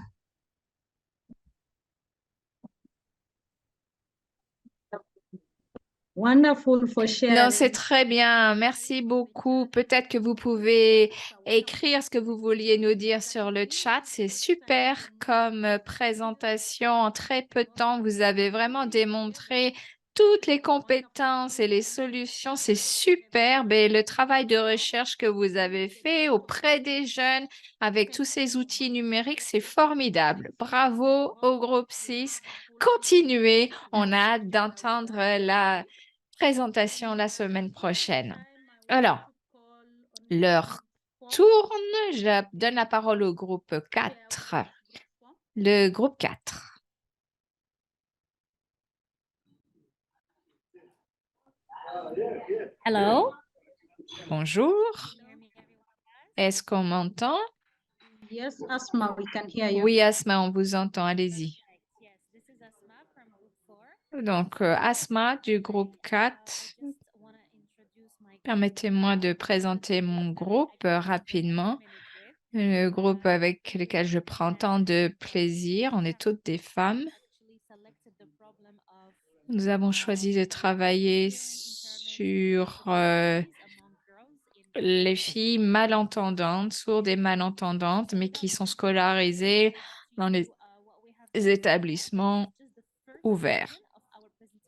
E: Wonderful for sharing.
A: Non, c'est très bien. Merci beaucoup. Peut-être que vous pouvez écrire ce que vous vouliez nous dire sur le chat. C'est super comme présentation. En très peu de temps, vous avez vraiment démontré toutes les compétences et les solutions. C'est superbe. Et le travail de recherche que vous avez fait auprès des jeunes avec tous ces outils numériques, c'est formidable. Bravo au groupe 6. Continuez. On a hâte d'entendre la présentation la semaine prochaine. Alors, l'heure tourne. Je donne la parole au groupe 4. Le groupe 4.
K: Hello.
A: Bonjour. Est-ce qu'on m'entend?
E: Yes, Asma, we can hear you.
A: Oui, Asma, on vous entend. Allez-y. Donc, Asma du groupe 4. Permettez-moi de présenter mon groupe rapidement. Le groupe avec lequel je prends tant de plaisir. On est toutes des femmes. Nous avons choisi de travailler sur les filles malentendantes, sourdes et malentendantes, mais qui sont scolarisées dans les établissements ouverts.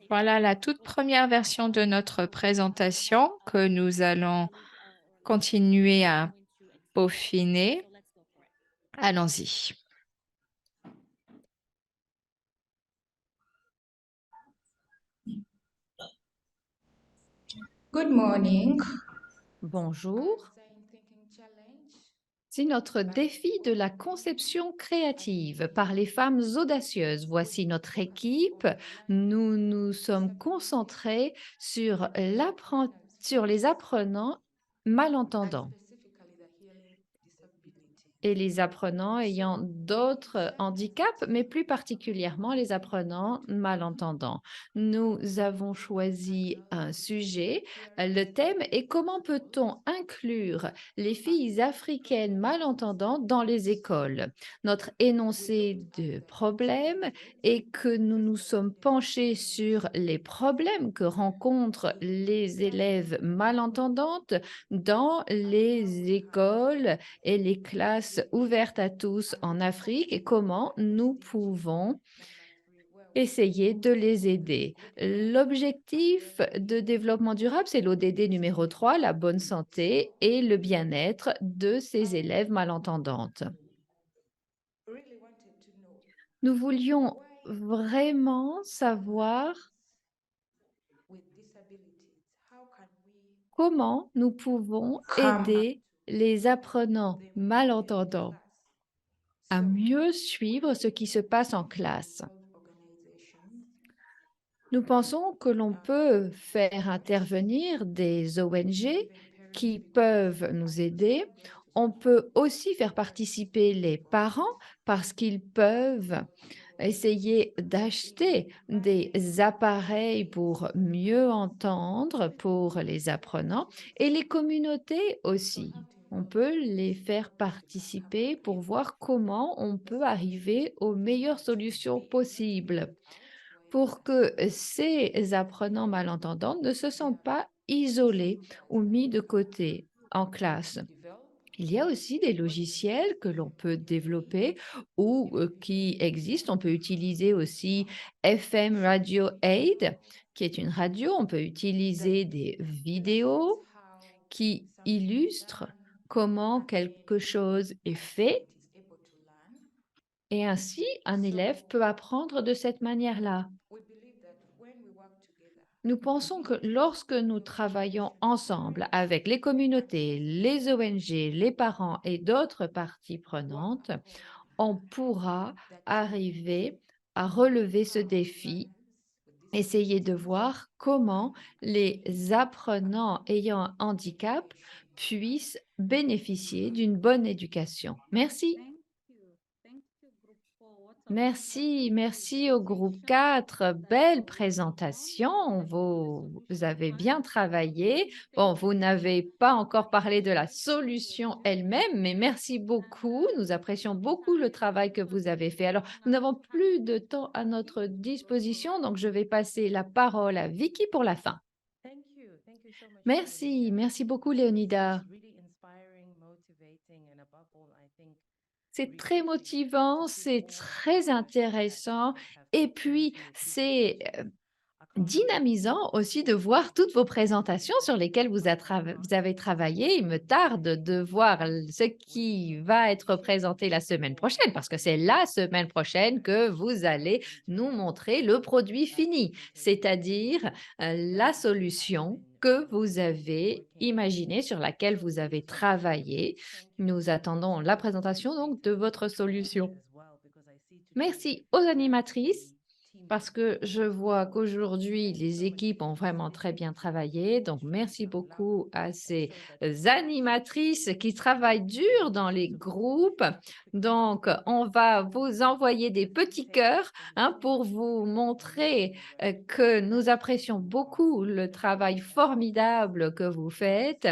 A: Voilà la toute première version de notre présentation que nous allons continuer à peaufiner. Allons-y.
L: Good morning.
C: Bonjour. C'est notre défi de la conception créative par les femmes audacieuses. Voici notre équipe. Nous nous sommes concentrés sur l'apprentissage sur les apprenants malentendants et les apprenants ayant d'autres handicaps, mais plus particulièrement les apprenants malentendants. Nous avons choisi un sujet. Le thème est comment peut-on inclure les filles africaines malentendantes dans les écoles? Notre énoncé de problème est que nous nous sommes penchés sur les problèmes que rencontrent les élèves malentendantes dans les écoles et les classes ouvertes à tous en Afrique et comment nous pouvons essayer de les aider. L'objectif de développement durable, c'est l'ODD numéro 3, la bonne santé et le bien-être de ces élèves malentendantes. Nous voulions vraiment savoir comment nous pouvons aider les apprenants malentendants à mieux suivre ce qui se passe en classe. Nous pensons que l'on peut faire intervenir des ONG qui peuvent nous aider. On peut aussi faire participer les parents parce qu'ils peuvent essayer d'acheter des appareils pour mieux entendre pour les apprenants et les communautés aussi. On peut les faire participer pour voir comment on peut arriver aux meilleures solutions possibles pour que ces apprenants malentendants ne se sentent pas isolés ou mis de côté en classe. Il y a aussi des logiciels que l'on peut développer ou qui existent. On peut utiliser aussi FM Radio Aid, qui est une radio. On peut utiliser des vidéos qui illustrent comment quelque chose est fait. Et ainsi, un élève peut apprendre de cette manière-là. Nous pensons que lorsque nous travaillons ensemble avec les communautés, les ONG, les parents et d'autres parties prenantes, on pourra arriver à relever ce défi, essayer de voir comment les apprenants ayant un handicap puissent bénéficier d'une bonne éducation. Merci. Merci au groupe 4. Belle présentation. Vous avez bien travaillé. Bon, vous n'avez pas encore parlé de la solution elle-même, mais merci beaucoup. Nous apprécions beaucoup le travail que vous avez fait. Alors, nous n'avons plus de temps à notre disposition, donc je vais passer la parole à Vicky pour la fin. Merci beaucoup, Léonida. C'est très motivant, c'est très intéressant et puis c'est dynamisant aussi de voir toutes vos présentations sur lesquelles vous avez travaillé. Il me tarde de voir ce qui va être présenté la semaine prochaine parce que c'est la semaine prochaine que vous allez nous montrer le produit fini, c'est-à-dire la solution que vous avez imaginée, sur laquelle vous avez travaillé. Nous attendons la présentation donc de votre solution. Merci aux animatrices parce que je vois qu'aujourd'hui, les équipes ont vraiment très bien travaillé. Donc, merci beaucoup à ces animatrices qui travaillent dur dans les groupes. Donc, on va vous envoyer des petits cœurs pour vous montrer que nous apprécions beaucoup le travail formidable que vous faites.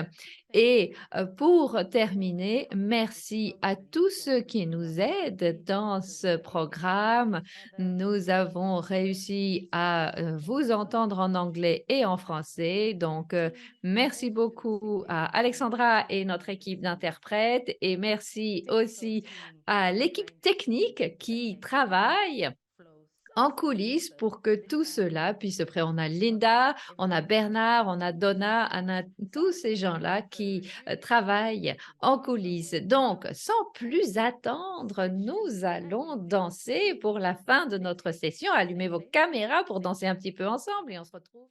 C: Et pour terminer, merci à tous ceux qui nous aident dans ce programme. Nous avons réussi à vous entendre en anglais et en français. Donc, merci beaucoup à Alexandra et notre équipe d'interprètes. Et merci aussi à l'équipe technique qui travaille en coulisses pour que tout cela puisse se présenter. On a Linda, on a Bernard, on a Donna, on a tous ces gens-là qui travaillent en coulisses. Donc, sans plus attendre, nous allons danser pour la fin de notre session. Allumez vos caméras pour danser un petit peu ensemble et on se retrouve.